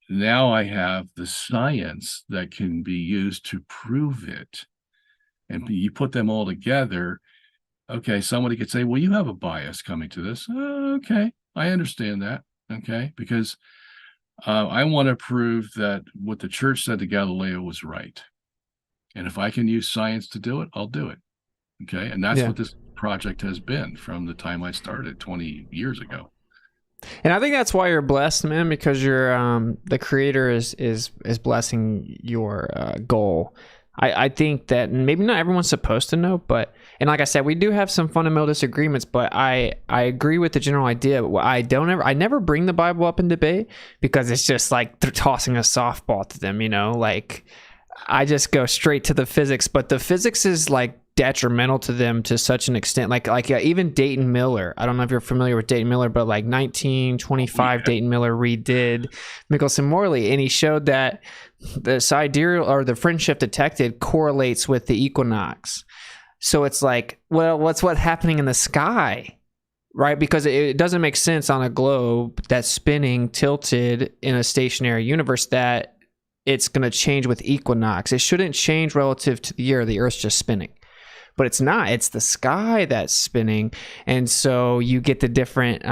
now I have the science that can be used to prove it. And you put them all together. Okay, somebody could say, well, you have a bias coming to this. Okay, I understand that. Okay, because I want to prove that what the church said to Galileo was right. And if I can use science to do it, I'll do it. Okay, and that's what this project has been from the time I started 20 years ago. And I think that's why you're blessed, man, because you're the creator is blessing your goal. I think that maybe not everyone's supposed to know, but, and like I said, we do have some fundamental disagreements, but I agree with the general idea. I never bring the Bible up in debate because it's just like they're tossing a softball to them, like I just go straight to the physics, but the physics is like detrimental to them to such an extent. Even Dayton Miller, I don't know if you're familiar with Dayton Miller, but like 1925, Dayton Miller redid Michelson Morley, and he showed that the sidereal or the fringe shift detected correlates with the equinox. So it's like, well, what's happening in the sky, right? Because it doesn't make sense on a globe that's spinning tilted in a stationary universe that it's going to change with equinox. It shouldn't change relative to the year. The Earth's just spinning. But it's not. It's the sky that's spinning. And so you get the different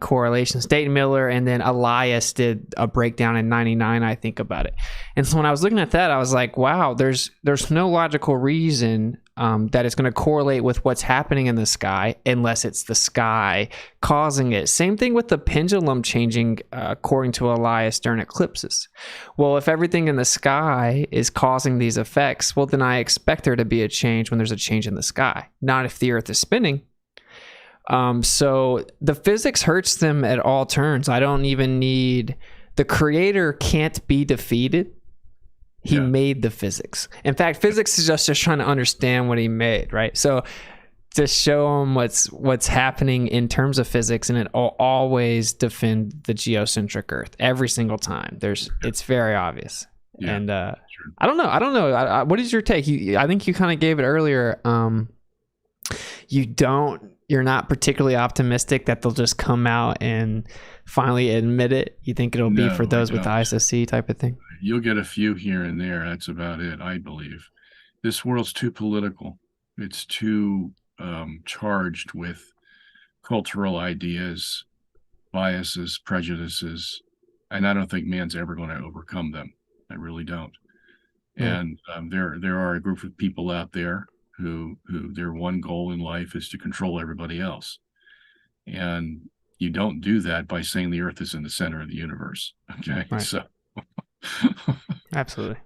correlations. Dayton Miller and then Elias did a breakdown in 99, I think, about it. And so when I was looking at that, I was like, wow, there's no logical reason that it's going to correlate with what's happening in the sky unless it's the sky causing it. Same thing with the pendulum changing according to Elias during eclipses. Well, if everything in the sky is causing these effects, well, then I expect there to be a change when there's a change in the sky, not if the Earth is spinning. So the physics hurts them at all turns. I don't even need... The creator can't be defeated. He made the physics. In fact, physics is just trying to understand what he made, right? So just show him what's happening in terms of physics, and it will always defend the geocentric Earth every single time. It's very obvious. Yeah, and I don't know. What is your take? I think you kind of gave it earlier. You're not particularly optimistic that they'll just come out and finally admit it. You think it'll be for those with the ISSC type of thing? You'll get a few here and there. That's about it, I believe. This world's too political. It's too charged with cultural ideas, biases, prejudices, and I don't think man's ever going to overcome them. I really don't. And there are a group of people out there who their one goal in life is to control everybody else. And you don't do that by saying the Earth is in the center of the universe. Okay. Right. So absolutely.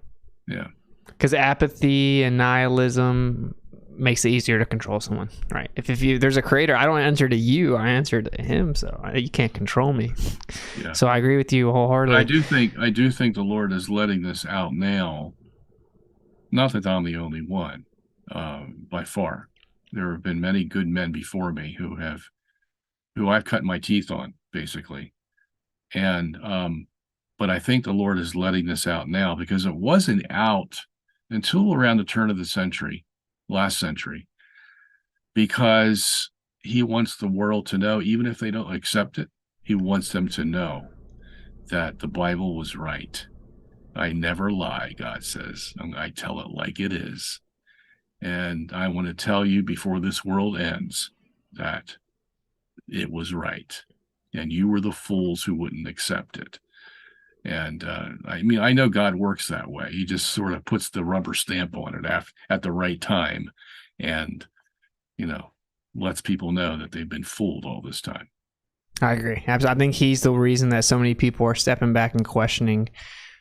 Yeah. Because apathy and nihilism makes it easier to control someone, right? If there's a creator, I don't answer to you, I answer to him, so you can't control me. Yeah. So I agree with you wholeheartedly. I do think the Lord is letting this out now. Not that I'm the only one, by far. There have been many good men before me who I've cut my teeth on, basically. And but I think the Lord is letting this out now because it wasn't out until around the turn of the century, last century, because he wants the world to know, even if they don't accept it, he wants them to know that the Bible was right. I never lie, God says. I tell it like it is. And I want to tell you before this world ends that it was right. And you were the fools who wouldn't accept it. And I mean, I know God works that way. He just sort of puts the rubber stamp on it at the right time and, lets people know that they've been fooled all this time. I agree. I think he's the reason that so many people are stepping back and questioning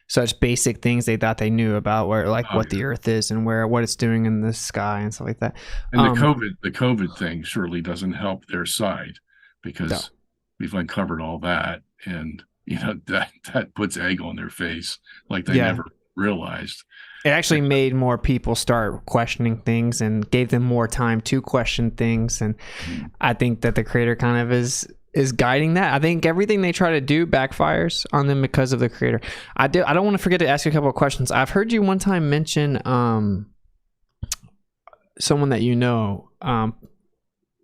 such basic things they thought they knew about, where like what the Earth is and what it's doing in the sky and stuff like that. And the COVID thing surely doesn't help their side, because we've uncovered all that, and that puts egg on their face, like they never realized. It actually made more people start questioning things and gave them more time to question things. And I think that the creator kind of is guiding that. I think everything they try to do backfires on them because of the creator. I don't want to forget to ask you a couple of questions. I've heard you one time mention someone that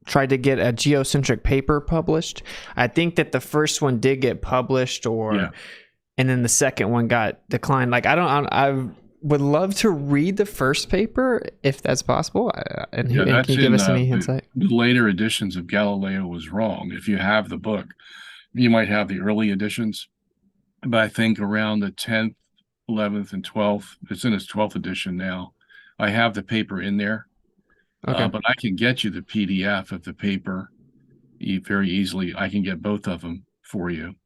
tried to get a geocentric paper published. I think that the first one did get published, and then the second one got declined. Like I would love to read the first paper if that's possible. And can you give us any insight? The later editions of Galileo Was Wrong. If you have the book, you might have the early editions, but I think around the 10th, 11th, and 12th, it's in its 12th edition now. I have the paper in there, but I can get you the PDF of the paper very easily. I can get both of them for you.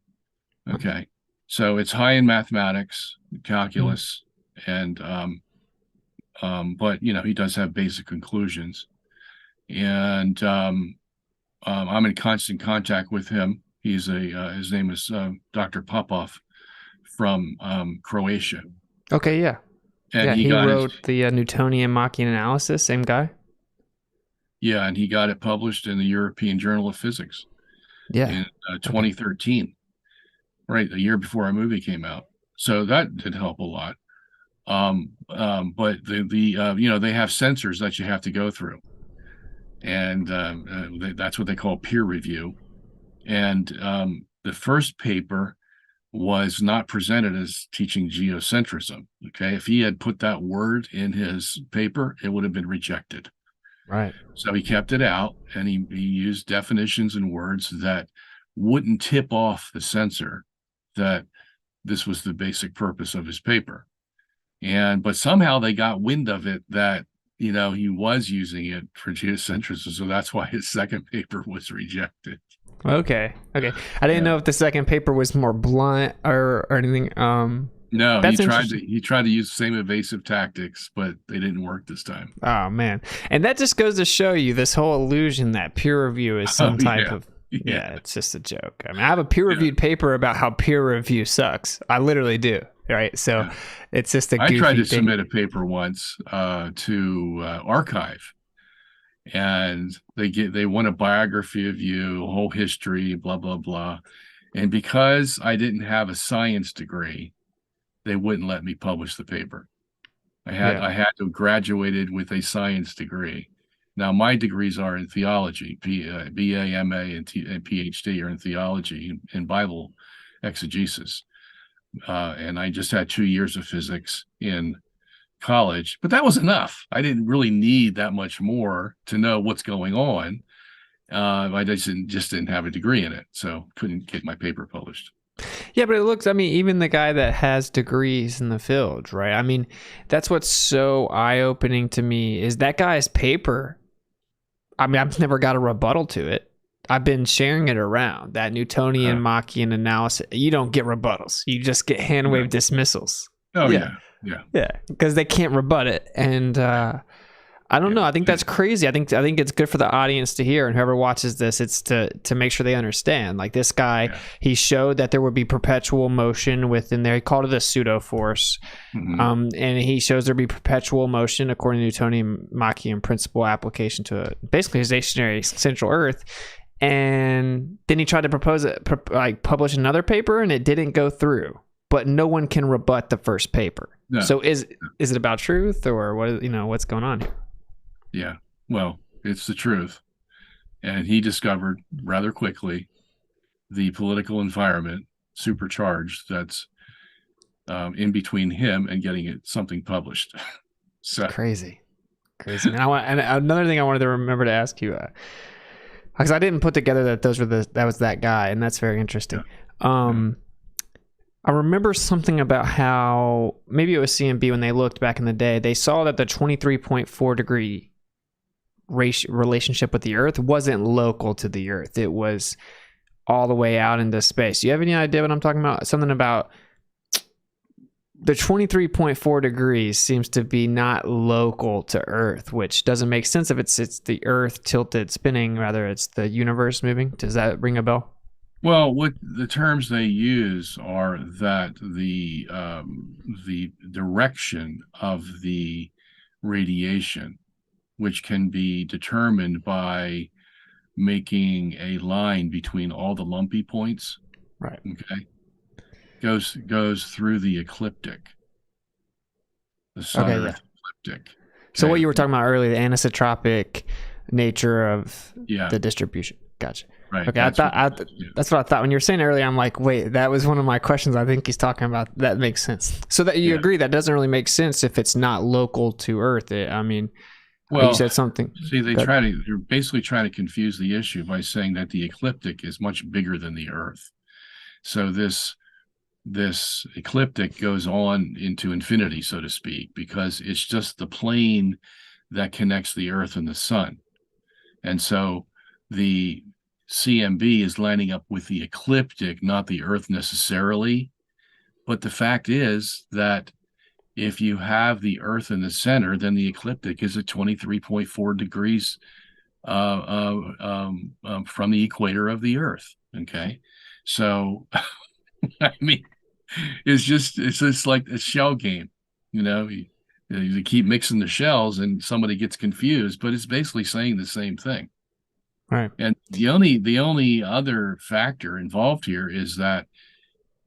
Okay. So it's high in mathematics, calculus, and but he does have basic conclusions, and I'm in constant contact with him. He's his name is Dr. Popov from Croatia. Okay, yeah. And he wrote the Newtonian Machian analysis. Same guy. Yeah, and he got it published in the European Journal of Physics. Yeah, in 2013, right, a year before our movie came out. So that did help a lot. But they have censors that you have to go through, and that's what they call peer review. And the first paper was not presented as teaching geocentrism. Okay, if he had put that word in his paper, it would have been rejected. Right. So he kept it out, and he used definitions and words that wouldn't tip off the censor that this was the basic purpose of his paper. But somehow they got wind of it that he was using it for geocentrism, so that's why his second paper was rejected. Okay. I didn't know if the second paper was more blunt or anything. No, he tried to use the same evasive tactics, but they didn't work this time. Oh man, and that just goes to show you this whole illusion that peer review is some type of. Yeah, it's just a joke. I mean, I have a peer-reviewed paper about how peer review sucks. I literally do. Right, so it's just a goofy I tried to thing. submit a paper once to Archive, and they want a biography of you, a whole history, blah blah blah. And because I didn't have a science degree, they wouldn't let me publish the paper. I had to have graduated with a science degree. Now my degrees are in theology, BA, MA, and PhD are in theology and Bible exegesis. And I just had 2 years of physics in college, but that was enough. I didn't really need that much more to know what's going on. I just didn't have a degree in it, so couldn't get my paper published. Yeah, but even the guy that has degrees in the field, right? I mean, that's what's so eye-opening to me is that guy's paper. I mean, I've never got a rebuttal to it. I've been sharing it around, that Newtonian Machian analysis. You don't get rebuttals. You just get hand-wave dismissals. Oh, yeah, because they can't rebut it. And I don't know. I think that's crazy. I think it's good for the audience to hear, and whoever watches this, it's to make sure they understand. Like this guy, he showed that there would be perpetual motion within there. He called it a pseudo force, and he shows there'd be perpetual motion according to Newtonian Machian principle application to basically a stationary central Earth. And then he tried to publish another paper, and it didn't go through. But no one can rebut the first paper. No. So is it about truth, or what? What's going on here? Yeah, well, it's the truth. And he discovered rather quickly the political environment supercharged that's in between him and getting something published. So crazy. And another thing I wanted to remember to ask you, because I didn't put together that that was that guy, and that's very interesting. Yeah. I remember something about how maybe it was CMB when they looked back in the day, they saw that the 23.4 degree relationship with the Earth wasn't local to the Earth. It was all the way out into space. Do you have any idea what I'm talking about? Something about the 23.4 degrees seems to be not local to Earth, which doesn't make sense if it's the Earth tilted spinning, rather it's the universe moving. Does that ring a bell? Well, what the terms they use are that the direction of the radiation, which can be determined by making a line between all the lumpy points, Right. okay, goes through the ecliptic, the Sun Okay, yeah. Earth ecliptic. So what Okay. you were talking about earlier, the anisotropic nature of Yeah, the distribution. Gotcha. right. Okay, Yeah. that's what I thought when you were saying earlier. I'm like, wait, that was one of my questions. I think he's talking about. That makes sense. So that you Yeah. agree that doesn't really make sense if it's not local to Earth. I mean, you Well, said something. see, Good. they're basically trying to confuse the issue by saying that the ecliptic is much bigger than the Earth. So this ecliptic goes on into infinity, so to speak, because it's just the plane that connects the Earth and the Sun. And so the CMB is lining up with the ecliptic, not the Earth necessarily. But the fact is that if you have the Earth in the center, then the ecliptic is at 23.4 degrees from the equator of the Earth. Okay. So, I mean, it's just like a shell game, you know. You keep mixing the shells, and somebody gets confused, but it's basically saying the same thing. Right. And the only other factor involved here is that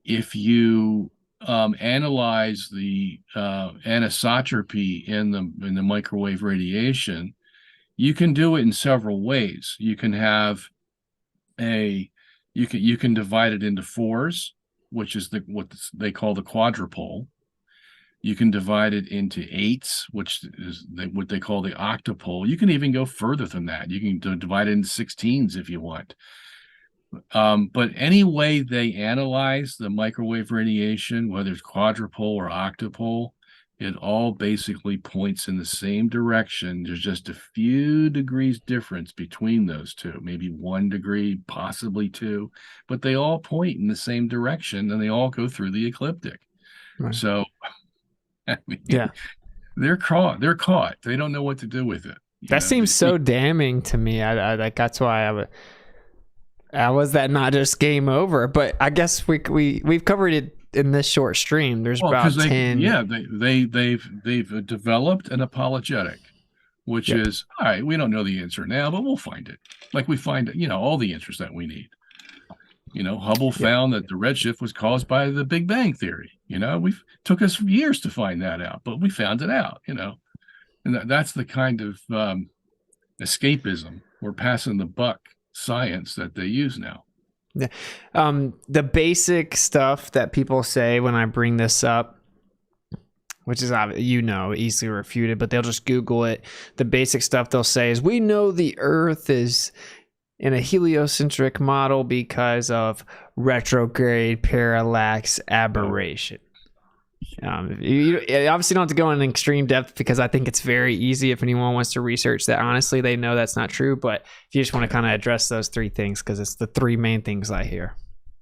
if you analyze the anisotropy in the microwave radiation, you can do it in several ways. You can have a you can divide it into fours, which is what they call the quadrupole. You can divide it into eights, which is what they call the octupole. You can even go further than that. You can divide it into 16s if you want. But any way they analyze the microwave radiation, whether it's quadrupole or octupole, it all basically points in the same direction. There's just a few degrees difference between those two, maybe 1 degree, possibly two, but they all point in the same direction and they all go through the ecliptic. Right. So, I mean, Yeah. they're caught. They're caught. They don't know what to do with it. That seems so damning to me. I like that's why I was that not just game over, but I guess we've covered it in this short stream. There's about 10. They've developed an apologetic, which Yep. is all right. We don't know the answer now, but we'll find it. Like we find all the answers that we need. Hubble found that the redshift was caused by the Big Bang theory. We took us years to find that out, but we found it out. And that's the kind of escapism or passing the buck science that they use now. Yeah. The basic stuff that people say when I bring this up, which is easily refuted, but they'll just Google it. The basic stuff they'll say is, we know the Earth is in a heliocentric model because of retrograde parallax aberration. You obviously don't have to go in extreme depth because I think it's very easy if anyone wants to research that. Honestly, they know that's not true, but if you just want to kind of address those three things, because it's the three main things I hear.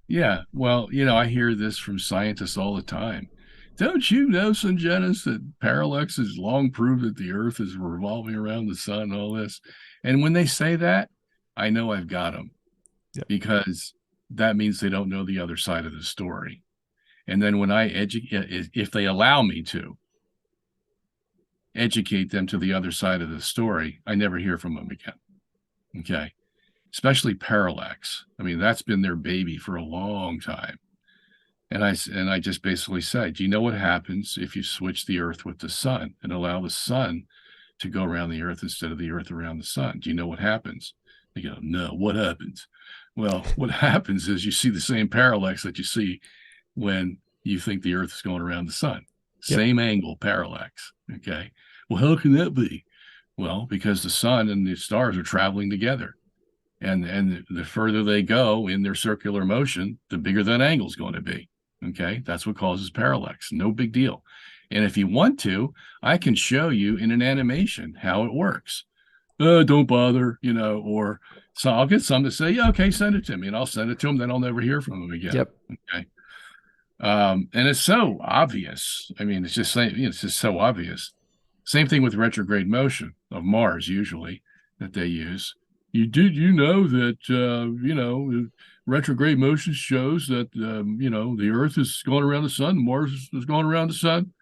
Yeah, well, I hear this from scientists all the time. Don't you know, Sungenis, that parallax has long proved that the Earth is revolving around the sun and all this? And when they say that, I know I've got them. Yep. Because that means they don't know the other side of the story. And then when I educate, if they allow me to educate them to the other side of the story, I never hear from them again. Okay. Especially parallax. I mean, that's been their baby for a long time. And I just basically said, do you know what happens if you switch the Earth with the sun and allow the sun to go around the Earth instead of the Earth around the sun? Do you know what happens? They go, no, what happens? Well, what happens is you see the same parallax that you see when you think the Earth is going around the sun. Yep. Same angle parallax. Okay. Well, how can that be? Well, because the sun and the stars are traveling together. And the further they go in their circular motion, the bigger that angle is going to be. Okay. That's what causes parallax. No big deal. And if you want to, I can show you in an animation how it works. Don't bother, or so I'll get some to say, yeah, okay, send it to me, and I'll send it to them. Then I'll never hear from them again. Yep. Okay. And it's so obvious. I mean, it's just so obvious. Same thing with retrograde motion of Mars, usually that they use. You know that retrograde motion shows that the Earth is going around the sun, Mars is going around the sun.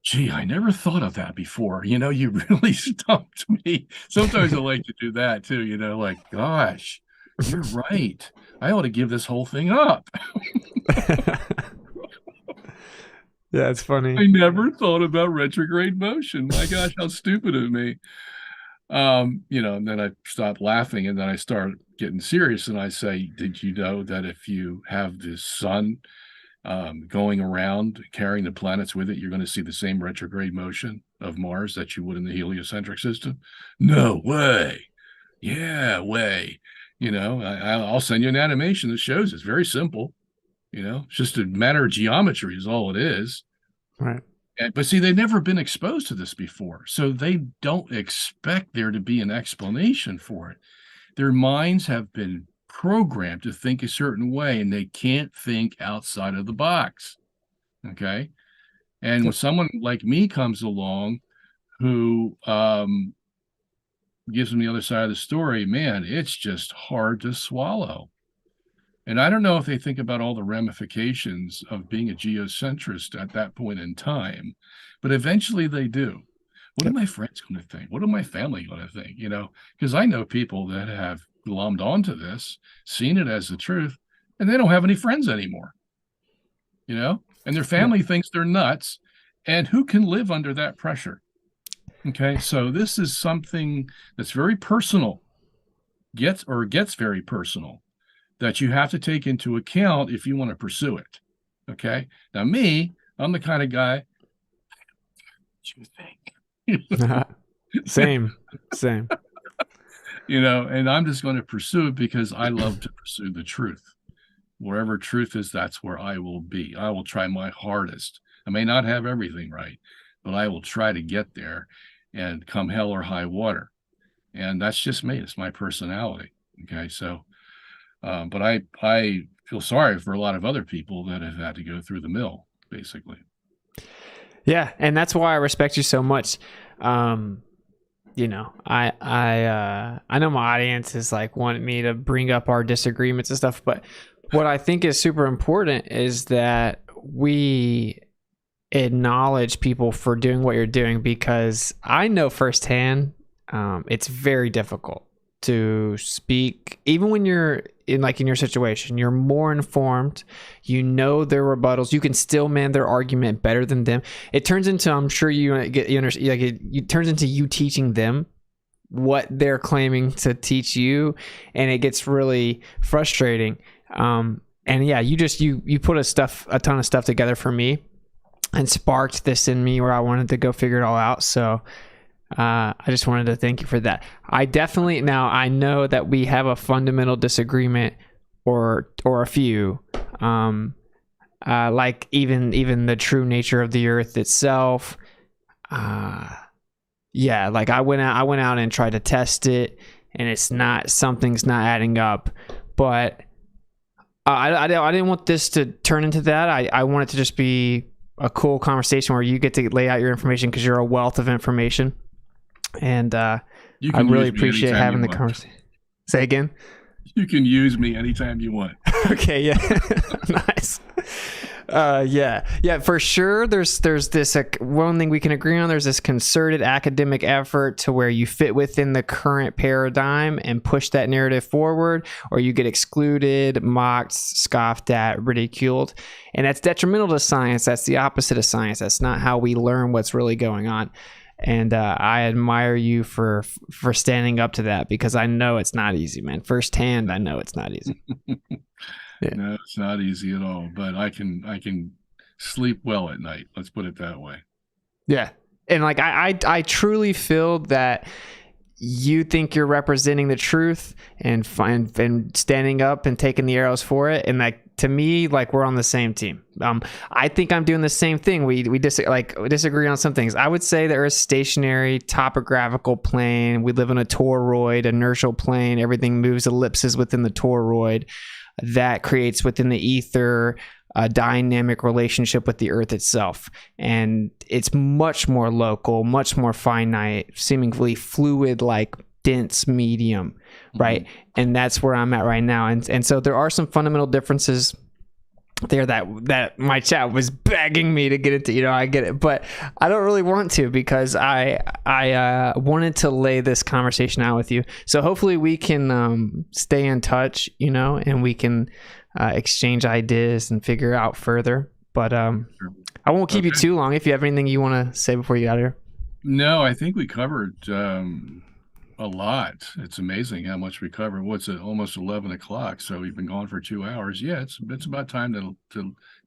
Gee, I never thought of that before. You really stumped me. Sometimes I like to do that too. Like, gosh, you're right. I ought to give this whole thing up. Yeah, it's funny. I never thought about retrograde motion. My gosh, how stupid of me. And then I stop laughing and then I start getting serious and I say, did you know that if you have the sun going around carrying the planets with it, you're going to see the same retrograde motion of Mars that you would in the heliocentric system? No way. Yeah, way. I'll send you an animation that shows it's very simple. It's just a matter of geometry is all it is. Right. But see, they've never been exposed to this before, so they don't expect there to be an explanation for it. Their minds have been programmed to think a certain way, and they can't think outside of the box. Okay? And when someone like me comes along who gives them the other side of the story, man, it's just hard to swallow. And I don't know if they think about all the ramifications of being a geocentrist at that point in time, but eventually they do. What are my friends going to think? What are my family going to think? Because I know people that have glommed onto this, seen it as the truth, and they don't have any friends anymore. And their family thinks they're nuts. And who can live under that pressure? Okay, so this is something that's very personal, gets very personal, that you have to take into account if you want to pursue it. Okay. Now, I'm the kind of guy. What you think? Same. And I'm just going to pursue it because I love to pursue the truth. Wherever truth is, that's where I will be. I will try my hardest. I may not have everything right, but I will try to get there and come hell or high water. And that's just me. It's my personality. Okay. So, but I feel sorry for a lot of other people that have had to go through the mill, basically. Yeah, and that's why I respect you so much. I know my audience is like wanting me to bring up our disagreements and stuff, but what I think is super important is that we acknowledge people for doing what you're doing, because I know firsthand it's very difficult to speak, even when you're in your situation. You're more informed, their rebuttals, you can still man their argument better than them. It turns into, I'm sure it turns into you teaching them what they're claiming to teach you, and it gets really frustrating. And yeah, you put a ton of stuff together for me and sparked this in me where I wanted to go figure it all out. So I just wanted to thank you for that. Now I know that we have a fundamental disagreement or a few, like even the true nature of the earth itself. Yeah, like I went out and tried to test it, and something's not adding up. But I didn't want this to turn into that. I want it to just be a cool conversation where you get to lay out your information, because you're a wealth of information. And I really appreciate having the conversation. Say again? You can use me anytime you want. Okay, yeah. Nice. Yeah, for sure. There's this one thing we can agree on. There's this concerted academic effort to where you fit within the current paradigm and push that narrative forward, or you get excluded, mocked, scoffed at, ridiculed. And that's detrimental to science. That's the opposite of science. That's not how we learn what's really going on. And I admire you for standing up to that, because I know it's not easy, man. Firsthand, I know it's not easy. Yeah. No, it's not easy at all, but I can sleep well at night. Let's put it that way. Yeah. And like, I truly feel that you think you're representing the truth and standing up and taking the arrows for it. And like, to me, like, we're on the same team. I think I'm doing the same thing. We disagree on some things. I would say there is stationary topographical plane. We live in a toroid, inertial plane. Everything moves ellipses within the toroid. That creates within the ether a dynamic relationship with the earth itself. And it's much more local, much more finite, seemingly fluid, like dense medium, right? And that's where I'm at right now. And so there are some fundamental differences there that my chat was begging me to get into. I get it, but I don't really want to, because I wanted to lay this conversation out with you. So hopefully we can stay in touch, and we can exchange ideas and figure out further. But I won't keep you too long. If you have anything you want to say before you get out of here. No, I think we covered a lot. It's amazing how much we covered. What's it? Almost 11 o'clock. So we've been gone for 2 hours. Yeah, it's about time to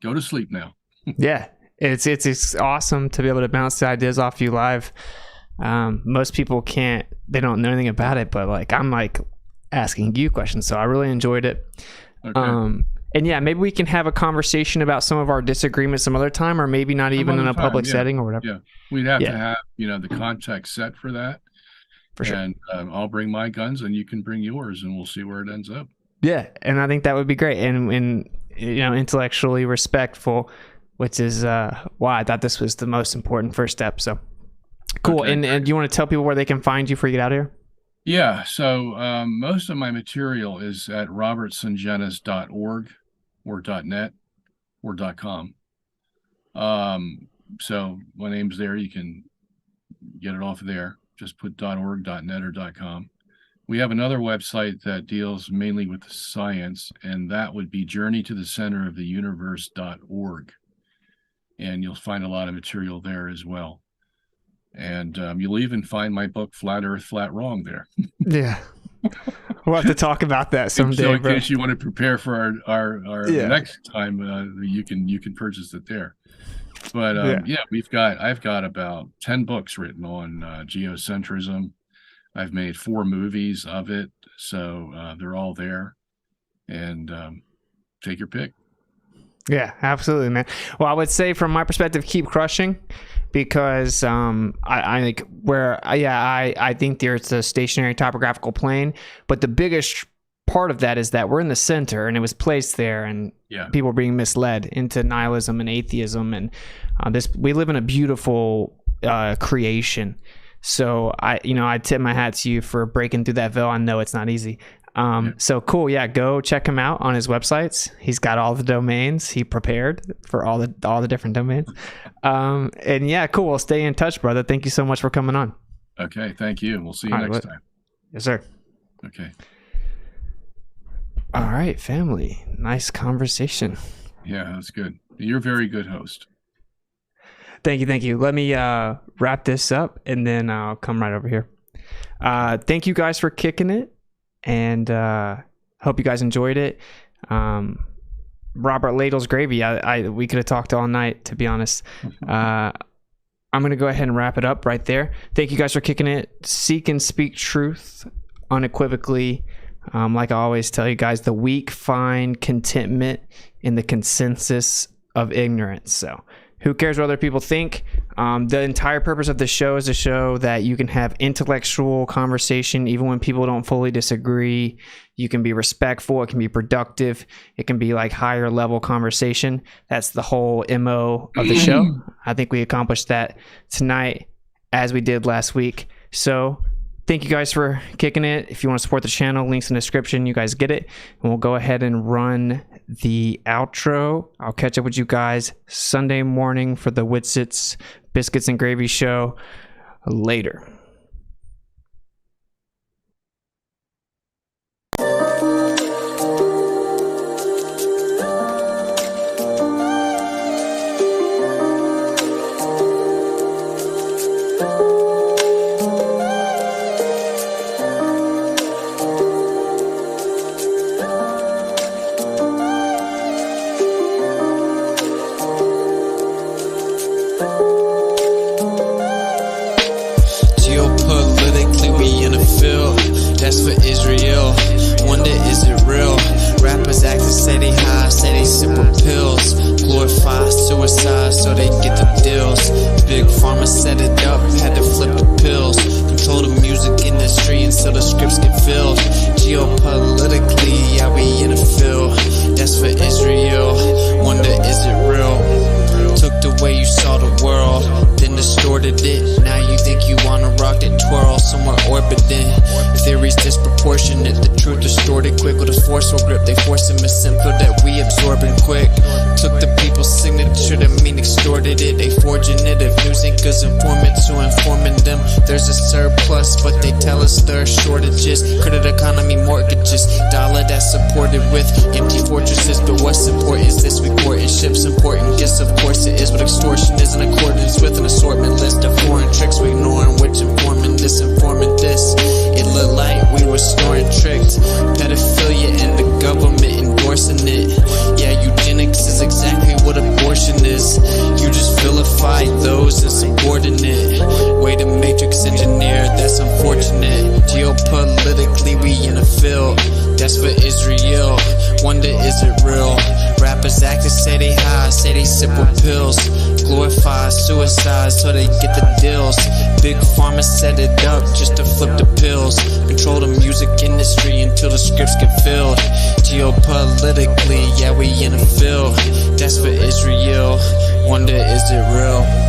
go to sleep now. Yeah, it's awesome to be able to bounce the ideas off you live. Most people can't. They don't know anything about it, but like I'm like asking you questions, so I really enjoyed it. Okay. And yeah, maybe we can have a conversation about some of our disagreements some other time, or maybe not even in a public setting or whatever. Yeah, we'd have to have the context set for that. For sure. And I'll bring my guns and you can bring yours, and we'll see where it ends up. Yeah. And I think that would be great. And intellectually respectful, which is why I thought this was the most important first step. So cool. Okay, and do you want to tell people where they can find you before you get out of here? Yeah. So most of my material is at robertsungenis.org or .net or .com. So my name's there. You can get it off there. Just put .org, .net, or .com. We have another website that deals mainly with the science, and that would be journeytothecenteroftheuniverse.org. And you'll find a lot of material there as well. And you'll even find my book, Flat Earth, Flat Wrong, there. Yeah. We'll have to talk about that someday. So in case you want to prepare for our next time, you can purchase it there. But I've got about 10 books written on geocentrism. I've made 4 movies of it, so they're all there. And take your pick. Yeah, absolutely, man. Well, I would say from my perspective, keep crushing, because I think there's a stationary topographical plane, but the biggest part of that is that we're in the center, and it was placed there, and people are being misled into nihilism and atheism, and we live in a beautiful creation. So I tip my hat to you for breaking through that veil. I know it's not easy. So cool. Yeah, go check him out on his websites. He's got all the domains. He prepared for all the different domains. And yeah, cool. We'll stay in touch, brother. Thank you so much for coming on. Okay, thank you. We'll see you next time. Yes, sir. Okay. All right, family. Nice conversation. Yeah, that's good. You're a very good host. Thank you. Let me wrap this up, and then I'll come right over here. Thank you guys for kicking it, and hope you guys enjoyed it. Robert Ladle's gravy. We could have talked all night, to be honest. I'm going to go ahead and wrap it up right there. Thank you guys for kicking it. Seek and speak truth unequivocally. Like I always tell you guys, the weak find contentment in the consensus of ignorance. So who cares what other people think? The entire purpose of the show is to show that you can have intellectual conversation even when people don't fully disagree. You can be respectful. It can be productive. It can be like higher level conversation. That's the whole MO of the show. I think we accomplished that tonight as we did last week. So thank you guys for kicking it. If you want to support the channel, links in the description. You guys get it. And we'll go ahead and run the outro. I'll catch up with you guys Sunday morning for the Witsit's Biscuits and Gravy show. Later. That's for Israel. Wonder, is it real? Rappers acting say they high, say they sipping pills. Glorify suicide so they get the deals. Big Pharma set it up, had to flip the pills. Control the music industry until the scripts get filled. Geopolitically, yeah, we in the field. That's for Israel. Wonder, there's a surplus, but they tell us there are shortages. Credit economy mortgages, dollar that's supported with empty fortresses. But what's important is this: we courting ships, important gifts, of course it is. But extortion is in accordance with an assortment list of foreign tricks, we ignoring which informant this, informant this. It looked like we were snoring tricked. Pedophilia and the government endorsing it. Yeah, eugenics is exactly what abortion is. You just vilify those insubordinate. Way to matrix engineer, that's unfortunate. Geopolitically we in a field that's for Israel. Wonder is it real? Rappers act as say they high, say they sip with pills. Glorify suicide so they get the deals. Big pharma set it up just to flip the pills. Control the music industry until the scripts get filled. Geopolitically, yeah, we in a field that's for Israel. Wonder is it real?